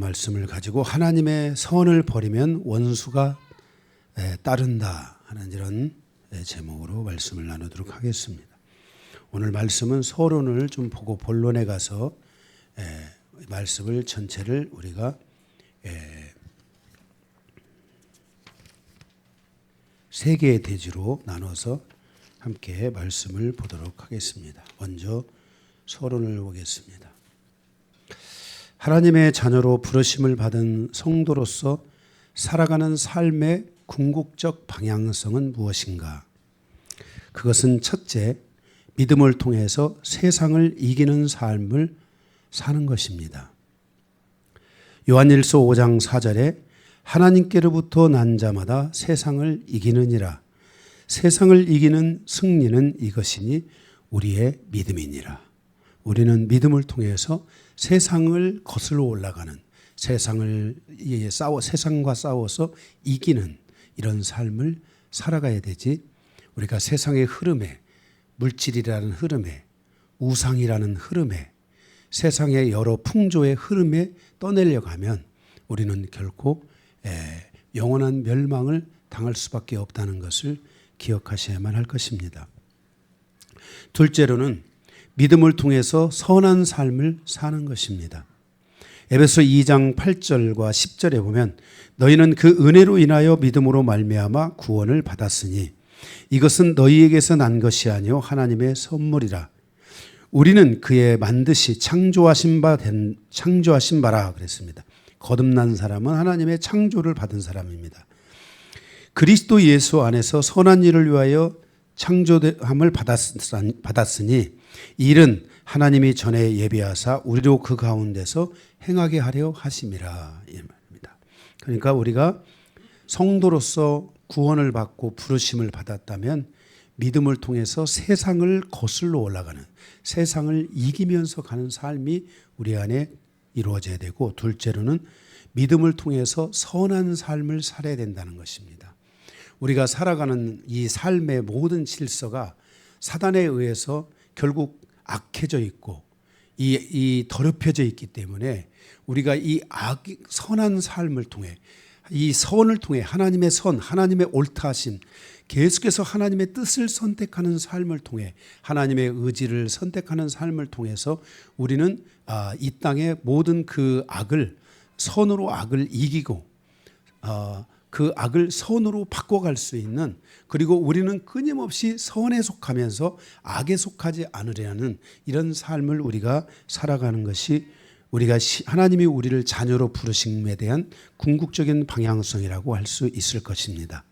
말씀을 가지고 하나님의 선을 버리면 원수가 따른다 하는 이런 제목으로 말씀을 나누도록 하겠습니다. 오늘 말씀은 서론을 좀 보고 본론에 가서 말씀을 전체를 우리가 세 개의 대지로 나눠서 함께 말씀을 보도록 하겠습니다. 먼저 서론을 보겠습니다. 하나님의 자녀로 부르심을 받은 성도로서 살아가는 삶의 궁극적 방향성은 무엇인가? 그것은 첫째, 믿음을 통해서 세상을 이기는 삶을 사는 것입니다. 요한일서 5장 4절에 하나님께로부터 난 자마다 세상을 이기느니라. 세상을 이기는 승리는 이것이니 우리의 믿음이니라. 우리는 믿음을 통해서 세상을 거슬러 올라가는, 세상과 싸워서 이기는 이런 삶을 살아가야 되지, 우리가 세상의 흐름에, 물질이라는 흐름에, 우상이라는 흐름에, 세상의 여러 풍조의 흐름에 떠내려고 하면 우리는 결코 영원한 멸망을 당할 수밖에 없다는 것을 기억하셔야만 할 것입니다. 둘째로는 믿음을 통해서 선한 삶을 사는 것입니다. 에베소 2장 8절과 10절에 보면 너희는 그 은혜로 인하여 믿음으로 말미암아 구원을 받았으니 이것은 너희에게서 난 것이 아니요 하나님의 선물이라. 우리는 그의 만드시 창조하신 바라 그랬습니다. 거듭난 사람은 하나님의 창조를 받은 사람입니다. 그리스도 예수 안에서 선한 일을 위하여 창조함을 받았으니 일은 하나님이 전에 예비하사 우리로 그 가운데서 행하게 하려 하심이라 이 말입니다. 그러니까 우리가 성도로서 구원을 받고 부르심을 받았다면 믿음을 통해서 세상을 거슬러 올라가는, 세상을 이기면서 가는 삶이 우리 안에 이루어져야 되고, 둘째로는 믿음을 통해서 선한 삶을 살아야 된다는 것입니다. 우리가 살아가는 이 삶의 모든 질서가 사단에 의해서 결국 악해져 있고 이 더럽혀져 있기 때문에 우리가 이 선한 삶을 통해, 이 선을 통해 하나님의 선, 하나님의 옳다하심, 계속해서 하나님의 뜻을 선택하는 삶을 통해, 하나님의 의지를 선택하는 삶을 통해서 우리는 이 땅의 모든 그 악을, 선으로 악을 이기고 그 악을 선으로 바꿔갈 수 있는, 그리고 우리는 끊임없이 선에 속하면서 악에 속하지 않으려는 이런 삶을 우리가 살아가는 것이 하나님이 우리를 자녀로 부르심에 대한 궁극적인 방향성이라고 할 수 있을 것입니다.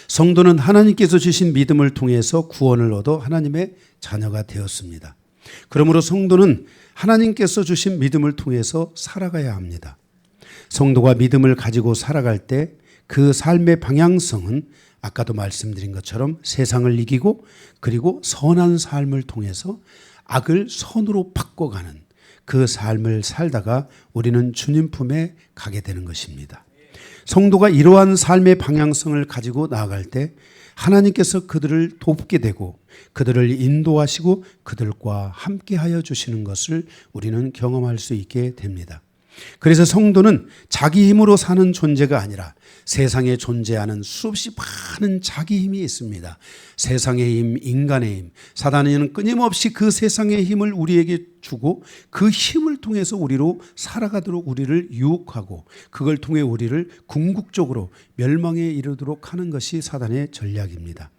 성도는 하나님께서 주신 믿음을 통해서 구원을 얻어 하나님의 자녀가 되었습니다. 그러므로 성도는 하나님께서 주신 믿음을 통해서 살아가야 합니다. 성도가 믿음을 가지고 살아갈 때 그 삶의 방향성은 아까도 말씀드린 것처럼 세상을 이기고, 그리고 선한 삶을 통해서 악을 선으로 바꿔가는 그 삶을 살다가 우리는 주님 품에 가게 되는 것입니다. 성도가 이러한 삶의 방향성을 가지고 나아갈 때 하나님께서 그들을 돕게 되고 그들을 인도하시고 그들과 함께하여 주시는 것을 우리는 경험할 수 있게 됩니다. 그래서 성도는 자기 힘으로 사는 존재가 아니라 세상에 존재하는 수없이 많은 자기 힘이 있습니다. 세상의 힘, 인간의 힘, 사단은 끊임없이 그 세상의 힘을 우리에게 주고 그 힘을 통해서 우리로 살아가도록 우리를 유혹하고 그걸 통해 우리를 궁극적으로 멸망에 이르도록 하는 것이 사단의 전략입니다.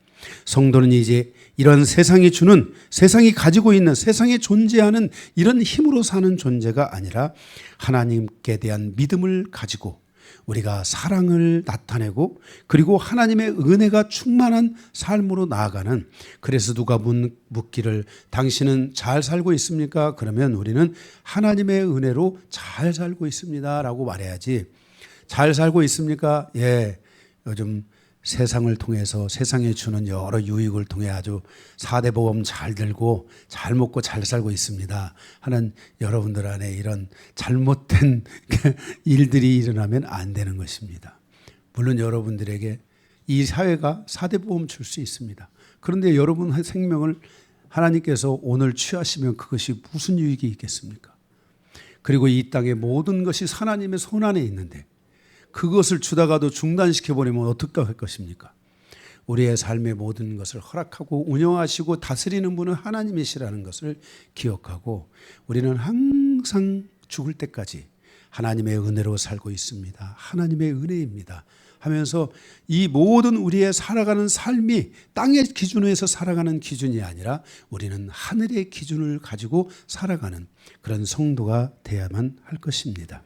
성도는 이제 이런 세상이 주는, 세상이 가지고 있는, 세상에 존재하는 이런 힘으로 사는 존재가 아니라 하나님께 대한 믿음을 가지고 우리가 사랑을 나타내고, 그리고 하나님의 은혜가 충만한 삶으로 나아가는, 그래서 누가 묻기를 당신은 잘 살고 있습니까? 그러면 우리는 하나님의 은혜로 잘 살고 있습니다 라고 말해야지, 잘 살고 있습니까? 예, 요즘 세상을 통해서 세상에 주는 여러 유익을 통해 아주 4대 보험 잘 들고 잘 먹고 잘 살고 있습니다 하는 여러분들 안에 이런 잘못된 일들이 일어나면 안 되는 것입니다. 물론 여러분들에게 이 사회가 4대 보험 줄 수 있습니다. 그런데 여러분 생명을 하나님께서 오늘 취하시면 그것이 무슨 유익이 있겠습니까? 그리고 이 땅의 모든 것이 하나님의 손 안에 있는데 그것을 주다가도 중단시켜버리면 어떻게 할 것입니까? 우리의 삶의 모든 것을 허락하고 운영하시고 다스리는 분은 하나님이시라는 것을 기억하고 우리는 항상 죽을 때까지 하나님의 은혜로 살고 있습니다. 하나님의 은혜입니다. 하면서 이 모든 우리의 살아가는 삶이 땅의 기준에서 살아가는 기준이 아니라 우리는 하늘의 기준을 가지고 살아가는 그런 성도가 되어야만 할 것입니다.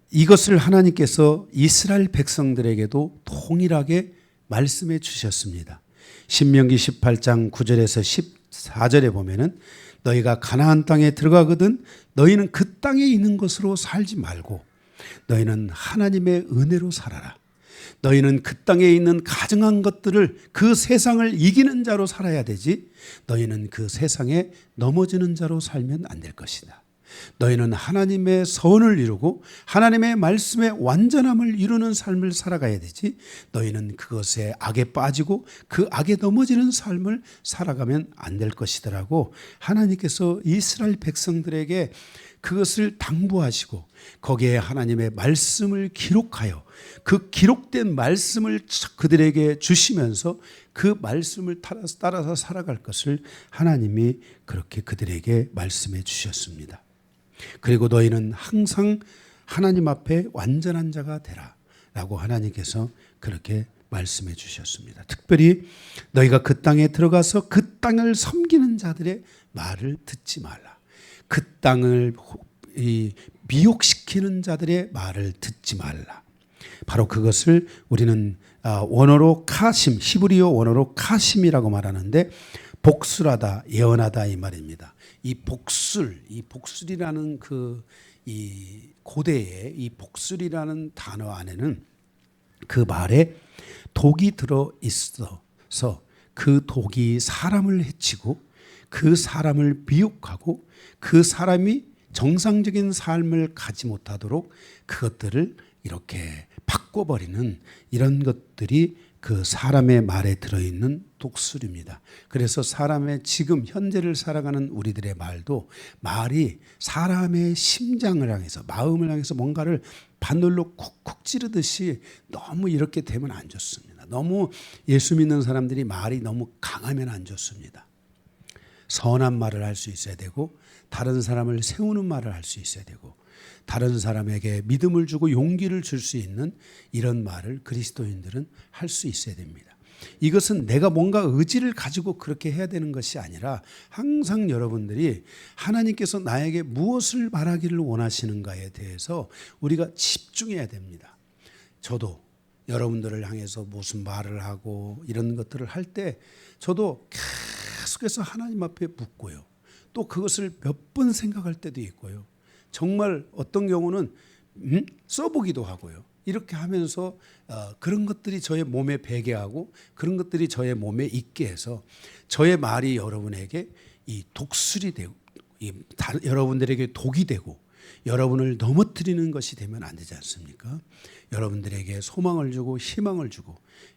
이것을 하나님께서 이스라엘 백성들에게도 동일하게 말씀해 주셨습니다. 신명기 18장 9절에서 14절에 보면은 너희가 가나안 땅에 들어가거든 너희는 그 땅에 있는 것으로 살지 말고 너희는 하나님의 은혜로 살아라. 너희는 그 땅에 있는 가증한 것들을 그 세상을 이기는 자로 살아야 되지 너희는 그 세상에 넘어지는 자로 살면 안 될 것이다. 너희는 하나님의 선을 이루고 하나님의 말씀의 완전함을 이루는 삶을 살아가야 되지 너희는 그것에 악에 빠지고 그 악에 넘어지는 삶을 살아가면 안 될 것이더라고 하나님께서 이스라엘 백성들에게 그것을 당부하시고 거기에 하나님의 말씀을 기록하여 그 기록된 말씀을 그들에게 주시면서 그 말씀을 따라서 살아갈 것을 하나님이 그렇게 그들에게 말씀해 주셨습니다. 그리고 너희는 항상 하나님 앞에 완전한 자가 되라 라고 하나님께서 그렇게 말씀해 주셨습니다. 특별히 너희가 그 땅에 들어가서 그 땅을 섬기는 자들의 말을 듣지 말라. 그 땅을 미혹시키는 자들의 말을 듣지 말라. 바로 그것을 우리는 원어로 카심, 히브리어 원어로 카심이라고 말하는데 복술하다, 예언하다 이 말입니다. 이 복술이라는 이 고대의 이 복술이라는 단어 안에는 그 말에 독이 들어 있어서 그 독이 사람을 해치고 그 사람을 미혹하고 그 사람이 정상적인 삶을 가지 못하도록 그것들을 이렇게 바꿔버리는 이런 것들이 그 사람의 말에 들어있는 독술입니다. 그래서 사람의 지금 현재를 살아가는 우리들의 말이 사람의 심장을 향해서 마음을 향해서 뭔가를 바늘로 쿡쿡 찌르듯이 너무 이렇게 되면 안 좋습니다. 너무 예수 믿는 사람들이 말이 너무 강하면 안 좋습니다. 선한 말을 할 수 있어야 되고 다른 사람을 세우는 말을 할 수 있어야 되고 다른 사람에게 믿음을 주고 용기를 줄 수 있는 이런 말을 그리스도인들은 할 수 있어야 됩니다. 이것은 내가 뭔가 의지를 가지고 그렇게 해야 되는 것이 아니라 항상 여러분들이 하나님께서 나에게 무엇을 말하기를 원하시는가에 대해서 우리가 집중해야 됩니다. 저도 여러분들을 향해서 무슨 말을 하고 이런 것들을 할 때 저도 계속해서 하나님 앞에 묻고요. 또 그것을 몇 번 생각할 때도 있고요. 정말 어떤 경우는 써보기도 하고요. 이렇게 하면서 그런 것들이 저의 몸에 배게 하고 그런 것들이 저의 몸에 있게 해서 저의 말이 여러분에게 이 독술이 되고 여러분들에게 독이 되고 여러분을 넘어뜨리는 것이 되면 안 되지 않습니까? 여러분들에게 소망을 주고 희망을 주고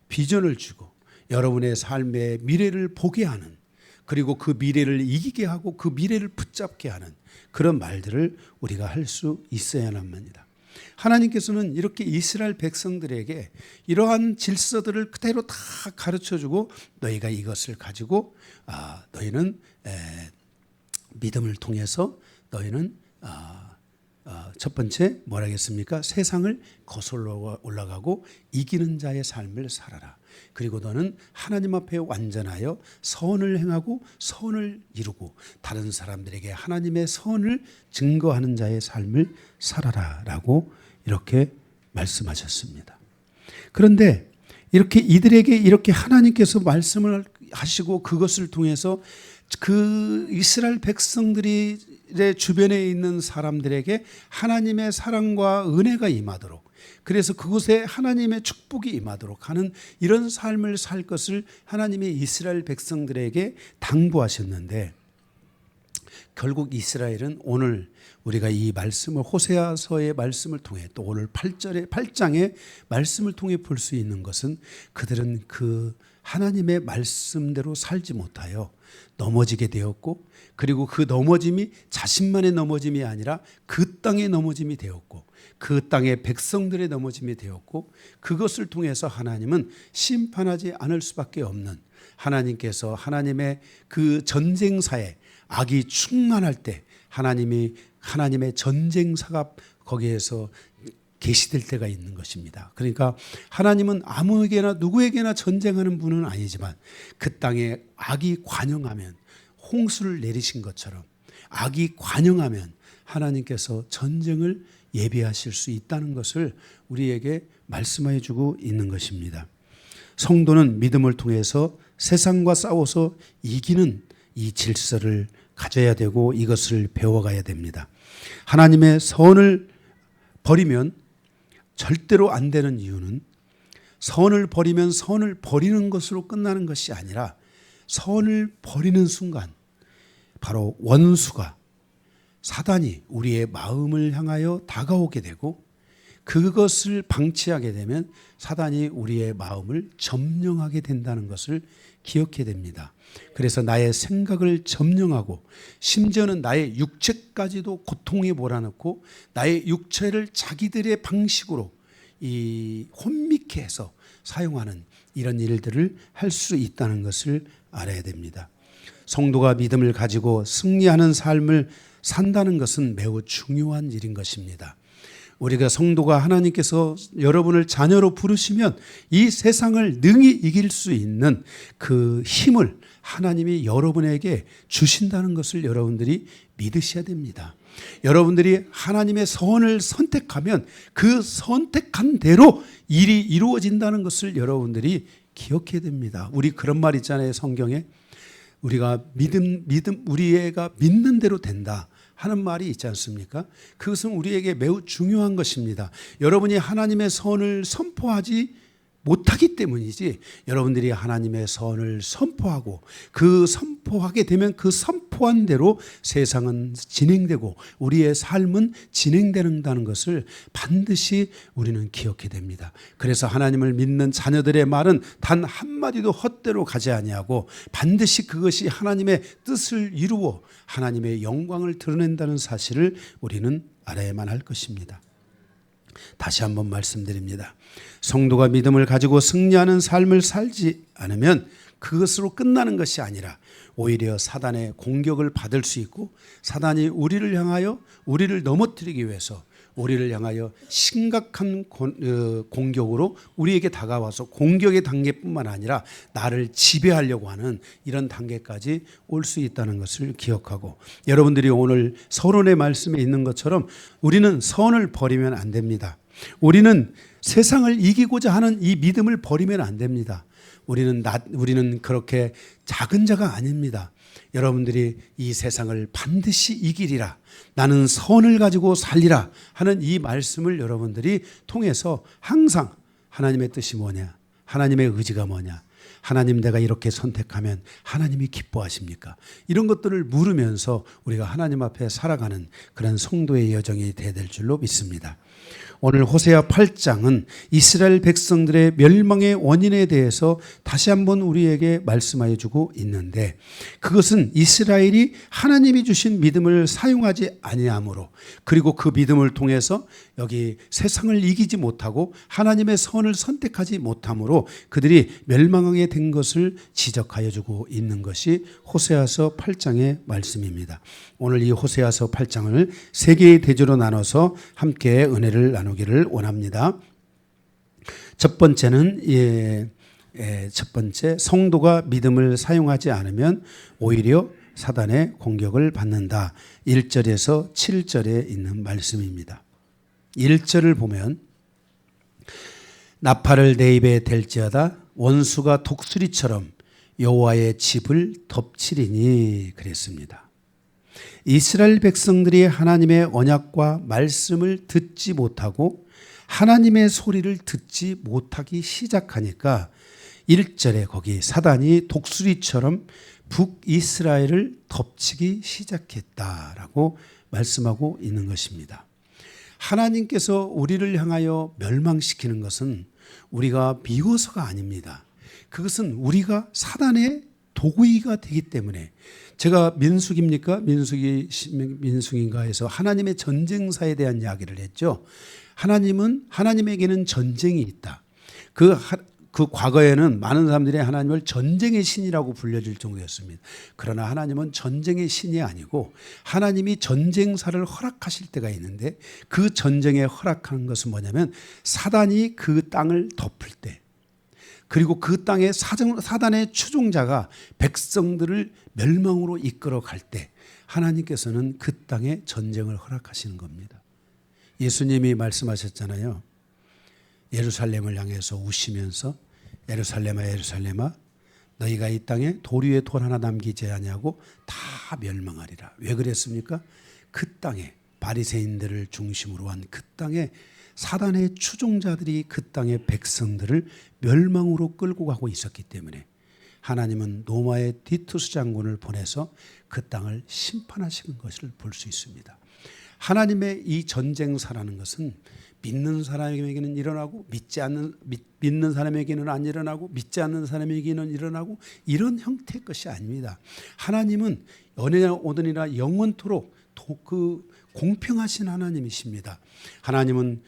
비전을 주고 여러분의 삶의 미래를 보게 하는 그리고 그 미래를 이기게 하고 그 미래를 붙잡게 하는 그런 말들을 우리가 할 수 있어야만 합니다. 하나님께서는 이렇게 이스라엘 백성들에게 이러한 질서들을 그대로 다 가르쳐주고 너희가 이것을 가지고 너희는 믿음을 통해서 너희는 첫 번째 뭐라 하겠습니까? 세상을 거슬러 올라가고 이기는 자의 삶을 살아라. 그리고 너는 하나님 앞에 완전하여 선을 행하고 선을 이루고 다른 사람들에게 하나님의 선을 증거하는 자의 삶을 살아라 라고 이렇게 말씀하셨습니다. 그런데 이렇게 이들에게 이렇게 하나님께서 말씀을 하시고 그것을 통해서 그 이스라엘 백성들의 주변에 있는 사람들에게 하나님의 사랑과 은혜가 임하도록 그래서 그곳에 하나님의 축복이 임하도록 하는 이런 삶을 살 것을 하나님의 이스라엘 백성들에게 당부하셨는데 결국 이스라엘은 오늘 우리가 이 말씀을 호세아서의 말씀을 통해 또 오늘 8장의 말씀을 통해 볼 수 있는 것은 그들은 그 하나님의 말씀대로 살지 못하여 넘어지게 되었고, 그리고 그 넘어짐이 자신만의 넘어짐이 아니라 그 땅의 넘어짐이 되었고, 그 땅의 백성들의 넘어짐이 되었고, 그것을 통해서 하나님은 심판하지 않을 수밖에 없는, 하나님께서 하나님의 그 전쟁사에 악이 충만할 때 하나님의 전쟁사가 거기에서 계시될 때가 있는 것입니다. 그러니까 하나님은 아무에게나 누구에게나 전쟁하는 분은 아니지만 그 땅에 악이 관영하면, 홍수를 내리신 것처럼 악이 관영하면 하나님께서 전쟁을 예비하실 수 있다는 것을 우리에게 말씀해 주고 있는 것입니다. 성도는 믿음을 통해서 세상과 싸워서 이기는 이 질서를 가져야 되고 이것을 배워가야 됩니다. 하나님의 선을 버리면 절대로 안 되는 이유는, 선을 버리면 선을 버리는 것으로 끝나는 것이 아니라 선을 버리는 순간 바로 원수가, 사단이 우리의 마음을 향하여 다가오게 되고, 그것을 방치하게 되면 사단이 우리의 마음을 점령하게 된다는 것을 기억해야 됩니다. 그래서 나의 생각을 점령하고 심지어는 나의 육체까지도 고통에 몰아넣고 나의 육체를 자기들의 방식으로 이 혼미케 해서 사용하는 이런 일들을 할 수 있다는 것을 알아야 됩니다. 성도가 믿음을 가지고 승리하는 삶을 산다는 것은 매우 중요한 일인 것입니다. 우리가 성도가 하나님께서 여러분을 자녀로 부르시면 이 세상을 능히 이길 수 있는 그 힘을 하나님이 여러분에게 주신다는 것을 여러분들이 믿으셔야 됩니다. 여러분들이 하나님의 선을 선택하면 그 선택한 대로 일이 이루어진다는 것을 여러분들이 기억해야 됩니다. 우리 그런 말 있잖아요, 성경에. 우리가 우리 애가 믿는 대로 된다 하는 말이 있지 않습니까? 그것은 우리에게 매우 중요한 것입니다. 여러분이 하나님의 선을 선포하지 못하기 때문이지, 여러분들이 하나님의 선을 선포하고 그 선포하게 되면 그 선포한 대로 세상은 진행되고 우리의 삶은 진행된다는 것을 반드시 우리는 기억해야 됩니다. 그래서 하나님을 믿는 자녀들의 말은 단 한마디도 헛되로 가지 아니하고 반드시 그것이 하나님의 뜻을 이루어 하나님의 영광을 드러낸다는 사실을 우리는 알아야만 할 것입니다. 다시 한번 말씀드립니다. 성도가 믿음을 가지고 승리하는 삶을 살지 않으면 그것으로 끝나는 것이 아니라 오히려 사단의 공격을 받을 수 있고, 사단이 우리를 향하여 우리를 넘어뜨리기 위해서 우리를 향하여 심각한 공격으로 우리에게 다가와서 공격의 단계뿐만 아니라 나를 지배하려고 하는 이런 단계까지 올 수 있다는 것을 기억하고, 여러분들이 오늘 서론의 말씀에 있는 것처럼 우리는 선을 버리면 안 됩니다. 우리는 세상을 이기고자 하는 이 믿음을 버리면 안 됩니다. 우리는 그렇게 작은 자가 아닙니다. 여러분들이 이 세상을 반드시 이기리라, 나는 선을 가지고 살리라 하는 이 말씀을 여러분들이 통해서 항상 하나님의 뜻이 뭐냐, 하나님의 의지가 뭐냐, 하나님 내가 이렇게 선택하면 하나님이 기뻐하십니까? 이런 것들을 물으면서 우리가 하나님 앞에 살아가는 그런 성도의 여정이 되어야 될 줄로 믿습니다. 오늘 호세아 8장은 이스라엘 백성들의 멸망의 원인에 대해서 다시 한번 우리에게 말씀하여 주고 있는데, 그것은 이스라엘이 하나님이 주신 믿음을 사용하지 아니함으로, 그리고 그 믿음을 통해서 여기 세상을 이기지 못하고 하나님의 선을 선택하지 못함으로 그들이 멸망하게 된 것을 지적하여 주고 있는 것이 호세아서 8장의 말씀입니다. 오늘 이 호세아서 8장을 세 개의 대조로 나눠서 함께 은혜를 나누기를 원합니다. 첫 번째는 첫 번째, 성도가 믿음을 사용하지 않으면 오히려 사단의 공격을 받는다. 1절에서 7절에 있는 말씀입니다. 1절을 보면 나팔을 내 입에 댈지어다 원수가 독수리처럼 여호와의 집을 덮치리니 그랬습니다. 이스라엘 백성들이 하나님의 언약과 말씀을 듣지 못하고 하나님의 소리를 듣지 못하기 시작하니까 1절에 거기 사단이 독수리처럼 북이스라엘을 덮치기 시작했다라고 말씀하고 있는 것입니다. 하나님께서 우리를 향하여 멸망시키는 것은 우리가 미워서가 아닙니다. 그것은 우리가 사단의 도구이가 되기 때문에, 제가 민수기입니까? 민수기인가에서 하나님의 전쟁사에 대한 이야기를 했죠. 하나님에게는 전쟁이 있다. 그 과거에는 많은 사람들이 하나님을 전쟁의 신이라고 불려질 정도였습니다. 그러나 하나님은 전쟁의 신이 아니고 하나님이 전쟁사를 허락하실 때가 있는데, 그 전쟁에 허락하는 것은 뭐냐면 사단이 그 땅을 덮을 때, 그리고 그 땅에 사단의 추종자가 백성들을 멸망으로 이끌어 갈 때 하나님께서는 그 땅에 전쟁을 허락하시는 겁니다. 예수님이 말씀하셨잖아요. 예루살렘을 향해서 우시면서 예루살렘아 예루살렘아 너희가 이 땅에 돌 위에 돌 하나 남기지 아니하고 다 멸망하리라. 왜 그랬습니까? 그 땅에 바리새인들을 중심으로 한 그 땅에 사단의 추종자들이 그 땅의 백성들을 멸망으로 끌고 가고 있었기 때문에 하나님은 로마의 디투스 장군을 보내서 그 땅을 심판하시는 것을 볼 수 있습니다. 하나님의 이 전쟁사라는 것은 믿는 사람에게는 일어나고 믿는 사람에게는 안 일어나고 믿지 않는 사람에게는 일어나고 이런 형태의 것이 아닙니다. 하나님은 언제나 오늘이나 영원토록 공평하신 하나님이십니다. 하나님은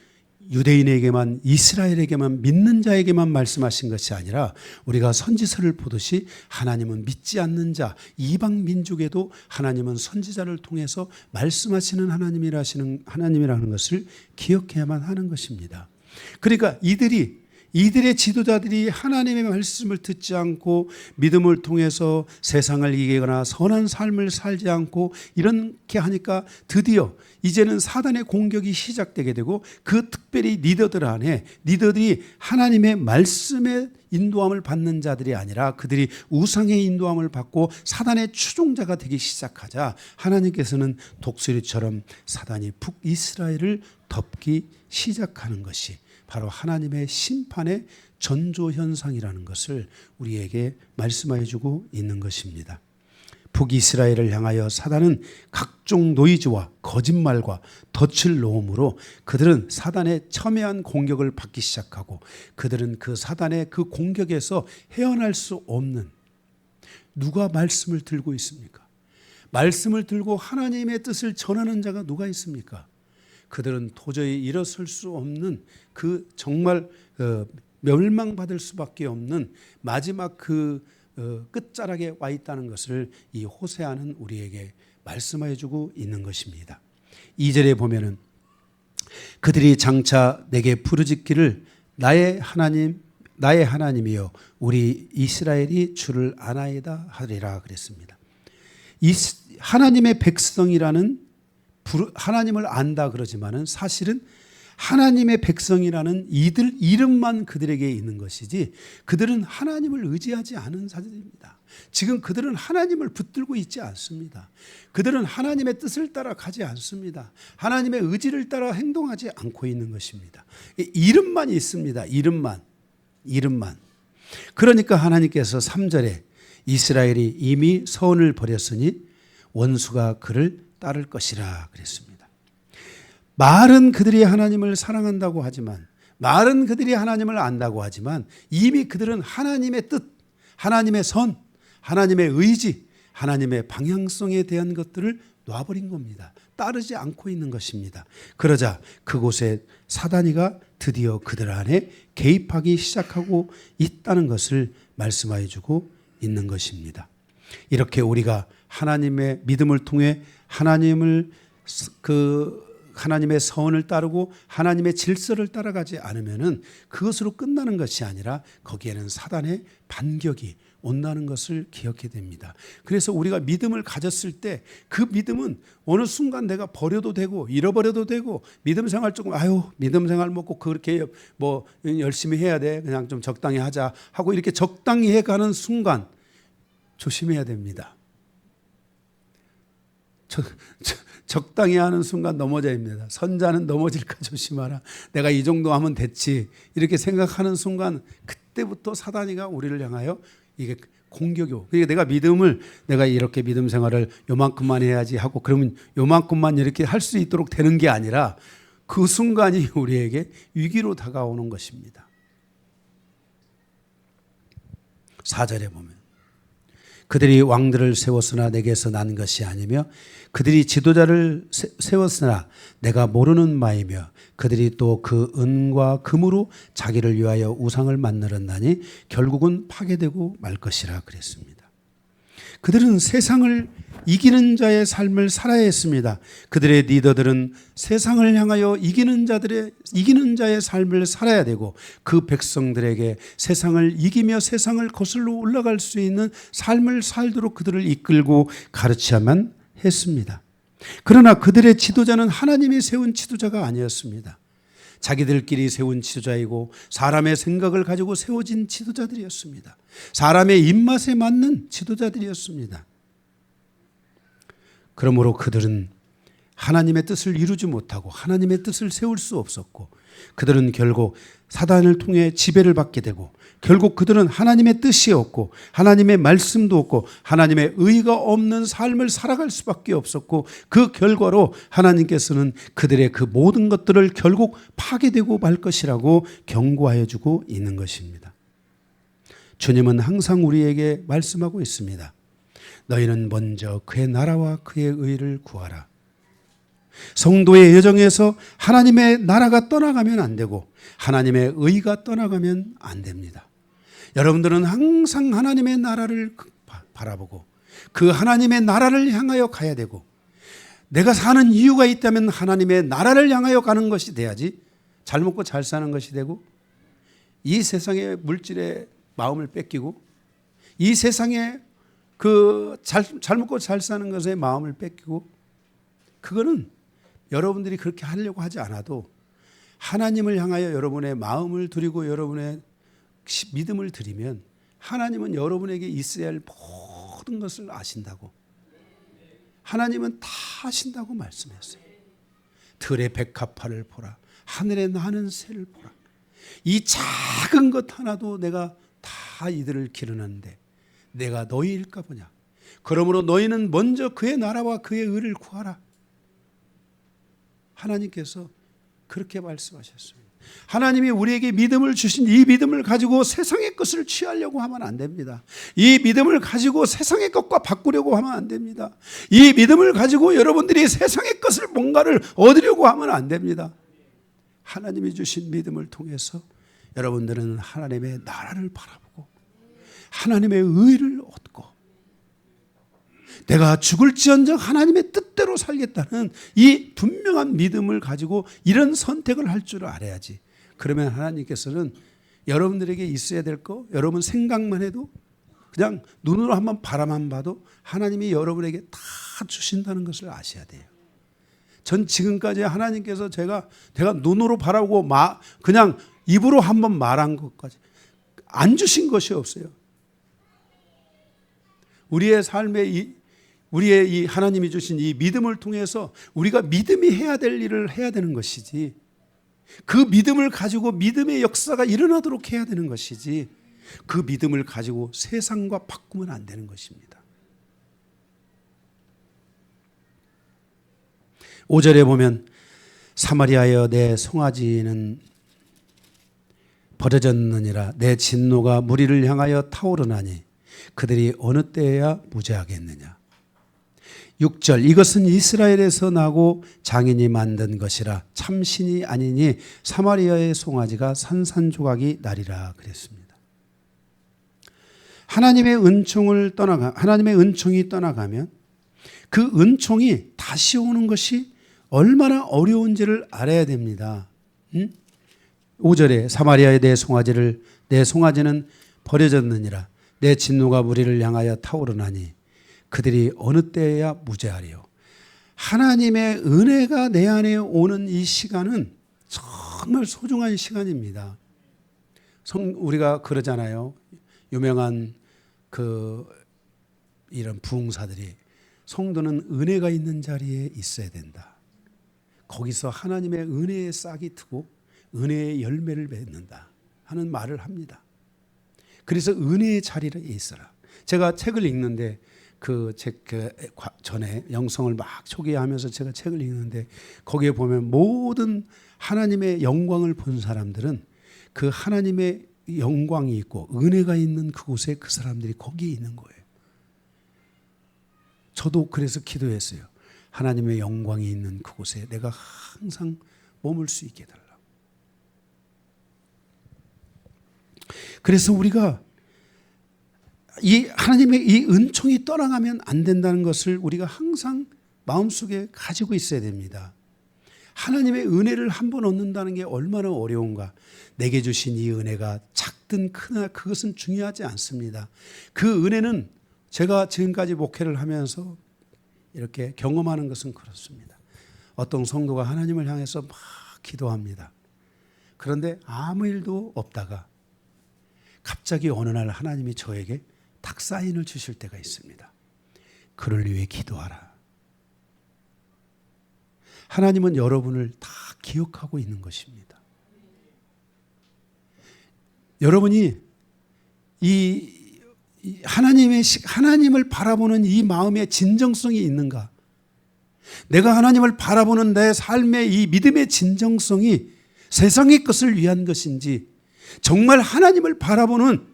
유대인에게만, 이스라엘에게만, 믿는 자에게만 말씀하신 것이 아니라 우리가 선지서를 보듯이 하나님은 믿지 않는 자, 이방 민족에도 하나님은 선지자를 통해서 말씀하시는 하나님이라는 것을 기억해야만 하는 것입니다. 그러니까 이들의 지도자들이 하나님의 말씀을 듣지 않고 믿음을 통해서 세상을 이기거나 선한 삶을 살지 않고 이렇게 하니까 드디어 이제는 사단의 공격이 시작되게 되고, 그 특별히 리더들이 하나님의 말씀의 인도함을 받는 자들이 아니라 그들이 우상의 인도함을 받고 사단의 추종자가 되기 시작하자 하나님께서는 독수리처럼 사단이 북이스라엘을 덮기 시작하는 것이 바로 하나님의 심판의 전조현상이라는 것을 우리에게 말씀해 주고 있는 것입니다. 북이스라엘을 향하여 사단은 각종 노이즈와 거짓말과 덫을 놓음으로 그들은 사단의 첨예한 공격을 받기 시작하고, 그들은 그 사단의 그 공격에서 헤어날 수 없는, 누가 말씀을 들고 있습니까? 말씀을 들고 하나님의 뜻을 전하는 자가 누가 있습니까? 그들은 도저히 일어설 수 없는 그 정말 멸망받을 수밖에 없는 마지막 끝자락에 와 있다는 것을 이 호세아는 우리에게 말씀해 주고 있는 것입니다. 2절에 보면은 그들이 장차 내게 부르짖기를 나의 하나님이여 우리 이스라엘이 주를 아나이다 하리라 그랬습니다. 하나님의 백성이라는 하나님을 안다 그러지만은 사실은 하나님의 백성이라는 이들 이름만 그들에게 있는 것이지 그들은 하나님을 의지하지 않은 자들입니다. 지금 그들은 하나님을 붙들고 있지 않습니다. 그들은 하나님의 뜻을 따라 가지 않습니다. 하나님의 의지를 따라 행동하지 않고 있는 것입니다. 이름만 있습니다. 이름만. 그러니까 하나님께서 3절에 이스라엘이 이미 서원을 버렸으니 원수가 그를 따를 것이라 그랬습니다. 말은 그들이 하나님을 사랑한다고 하지만, 말은 그들이 하나님을 안다고 하지만 이미 그들은 하나님의 뜻, 하나님의 선, 하나님의 의지, 하나님의 방향성에 대한 것들을 놔버린 겁니다. 따르지 않고 있는 것입니다. 그러자 그곳에 사단이가 드디어 그들 안에 개입하기 시작하고 있다는 것을 말씀해 주고 있는 것입니다. 이렇게 우리가 하나님의 믿음을 통해 하나님의 서원을 따르고 하나님의 질서를 따라가지 않으면은 그것으로 끝나는 것이 아니라 거기에는 사단의 반격이 온다는 것을 기억해야 됩니다. 그래서 우리가 믿음을 가졌을 때 그 믿음은 어느 순간 내가 버려도 되고 잃어버려도 되고, 믿음 생활 조금 믿음 생활 먹고 그렇게 뭐 열심히 해야 돼, 그냥 좀 적당히 하자 하고 이렇게 적당히 해가는 순간 조심해야 됩니다. 적당히 하는 순간 넘어져야 합니다. 선자는 넘어질까 조심하라. 내가 이 정도 하면 됐지 이렇게 생각하는 순간 그때부터 사단이가 우리를 향하여 이게 공격이 오고, 그러니까 내가 이렇게 믿음 생활을 요만큼만 해야지 하고 그러면 요만큼만 이렇게 할 수 있도록 되는 게 아니라 그 순간이 우리에게 위기로 다가오는 것입니다. 4절에 보면 그들이 왕들을 세웠으나 내게서 난 것이 아니며 그들이 지도자를 세웠으나 내가 모르는 바이며 그들이 또 그 은과 금으로 자기를 위하여 우상을 만들었나니 결국은 파괴되고 말 것이라 그랬습니다. 그들은 세상을 이기는 자의 삶을 살아야 했습니다. 그들의 리더들은 세상을 향하여 이기는 자의 삶을 살아야 되고 그 백성들에게 세상을 이기며 세상을 거슬러 올라갈 수 있는 삶을 살도록 그들을 이끌고 가르쳐야만 했습니다. 그러나 그들의 지도자는 하나님이 세운 지도자가 아니었습니다. 자기들끼리 세운 지도자이고 사람의 생각을 가지고 세워진 지도자들이었습니다. 사람의 입맛에 맞는 지도자들이었습니다. 그러므로 그들은 하나님의 뜻을 이루지 못하고 하나님의 뜻을 세울 수 없었고 그들은 결국 사단을 통해 지배를 받게 되고 결국 그들은 하나님의 뜻이 없고 하나님의 말씀도 없고 하나님의 의가 없는 삶을 살아갈 수밖에 없었고 그 결과로 하나님께서는 그들의 그 모든 것들을 결국 파괴되고 말 것이라고 경고하여 주고 있는 것입니다. 주님은 항상 우리에게 말씀하고 있습니다. 너희는 먼저 그의 나라와 그의 의를 구하라. 성도의 여정에서 하나님의 나라가 떠나가면 안 되고 하나님의 의가 떠나가면 안 됩니다. 여러분들은 항상 하나님의 나라를 바라보고 그 하나님의 나라를 향하여 가야 되고 내가 사는 이유가 있다면 하나님의 나라를 향하여 가는 것이 돼야지 잘 먹고 잘 사는 것이 되고 이 세상의 물질에 마음을 뺏기고 이 세상에 잘 먹고 잘 사는 것에 마음을 뺏기고 그거는 여러분들이 그렇게 하려고 하지 않아도 하나님을 향하여 여러분의 마음을 드리고 여러분의 믿음을 드리면 하나님은 여러분에게 있어야 할 모든 것을 아신다고 하나님은 다 아신다고 말씀했어요. 들의 백합화를 보라 하늘에 나는 새를 보라 이 작은 것 하나도 내가 다 이들을 기르는데 내가 너희일까 보냐. 그러므로 너희는 먼저 그의 나라와 그의 의를 구하라. 하나님께서 그렇게 말씀하셨습니다. 하나님이 우리에게 믿음을 주신 이 믿음을 가지고 세상의 것을 취하려고 하면 안 됩니다. 이 믿음을 가지고 세상의 것과 바꾸려고 하면 안 됩니다. 이 믿음을 가지고 여러분들이 세상의 것을 뭔가를 얻으려고 하면 안 됩니다. 하나님이 주신 믿음을 통해서 여러분들은 하나님의 나라를 바라보고 하나님의 의를 얻고 내가 죽을지언정 하나님의 뜻대로 살겠다는 이 분명한 믿음을 가지고 이런 선택을 할 줄 알아야지. 그러면 하나님께서는 여러분들에게 있어야 될 거 여러분 생각만 해도 그냥 눈으로 한번 바라만 봐도 하나님이 여러분에게 다 주신다는 것을 아셔야 돼요. 전 지금까지 하나님께서 제가 눈으로 바라보고 그냥 입으로 한번 말한 것까지 안 주신 것이 없어요. 우리의 삶에 우리의 이 하나님이 주신 이 믿음을 통해서 우리가 믿음이 해야 될 일을 해야 되는 것이지 그 믿음을 가지고 믿음의 역사가 일어나도록 해야 되는 것이지 그 믿음을 가지고 세상과 바꾸면 안 되는 것입니다. 5절에 보면 사마리아여 내 송아지는 버려졌느니라 내 진노가 무리를 향하여 타오르나니 그들이 어느 때에야 무죄하겠느냐. 6절 이것은 이스라엘에서 나고 장인이 만든 것이라 참신이 아니니 사마리아의 송아지가 산산조각이 나리라 그랬습니다. 하나님의 은총이 떠나가면 그 은총이 다시 오는 것이 얼마나 어려운지를 알아야 됩니다. 5절에 사마리아의 내 송아지는 버려졌느니라 내 진노가 무리를 향하여 타오르나니 그들이 어느 때에야 무죄하리요. 하나님의 은혜가 내 안에 오는 이 시간은 정말 소중한 시간입니다. 우리가 그러잖아요. 유명한 이런 부흥사들이 성도는 은혜가 있는 자리에 있어야 된다. 거기서 하나님의 은혜의 싹이 트고 은혜의 열매를 맺는다 하는 말을 합니다. 그래서 은혜의 자리에 있어라. 제가 책을 읽는데 전에 영성을 막 초기화하면서 제가 책을 읽는데 거기에 보면 모든 하나님의 영광을 본 사람들은 그 하나님의 영광이 있고 은혜가 있는 그곳에 그 사람들이 거기에 있는 거예요. 저도 그래서 기도했어요. 하나님의 영광이 있는 그곳에 내가 항상 머물 수 있게 해달라고. 그래서 우리가 이 하나님의 이 은총이 떠나가면 안 된다는 것을 우리가 항상 마음속에 가지고 있어야 됩니다. 하나님의 은혜를 한번 얻는다는 게 얼마나 어려운가. 내게 주신 이 은혜가 작든 크나 그것은 중요하지 않습니다. 그 은혜는 제가 지금까지 목회를 하면서 이렇게 경험하는 것은 그렇습니다. 어떤 성도가 하나님을 향해서 막 기도합니다. 그런데 아무 일도 없다가 갑자기 어느 날 하나님이 저에게 딱 사인을 주실 때가 있습니다. 그를 위해 기도하라. 하나님은 여러분을 다 기억하고 있는 것입니다. 여러분이 하나님을 바라보는 이 마음의 진정성이 있는가? 내가 하나님을 바라보는 내 삶의 이 믿음의 진정성이 세상의 것을 위한 것인지 정말 하나님을 바라보는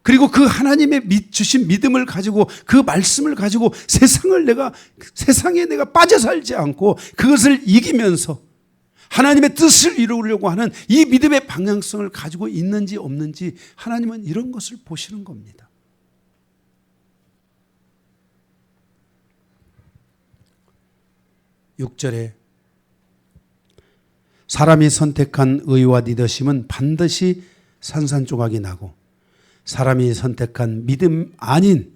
그리고 그 하나님의 주신 믿음을 가지고 그 말씀을 가지고 세상에 내가 빠져 살지 않고 그것을 이기면서 하나님의 뜻을 이루려고 하는 이 믿음의 방향성을 가지고 있는지 없는지 하나님은 이런 것을 보시는 겁니다. (6절에) 사람이 선택한 의와 리더십은 반드시 산산조각이 나고 사람이 선택한 믿음 아닌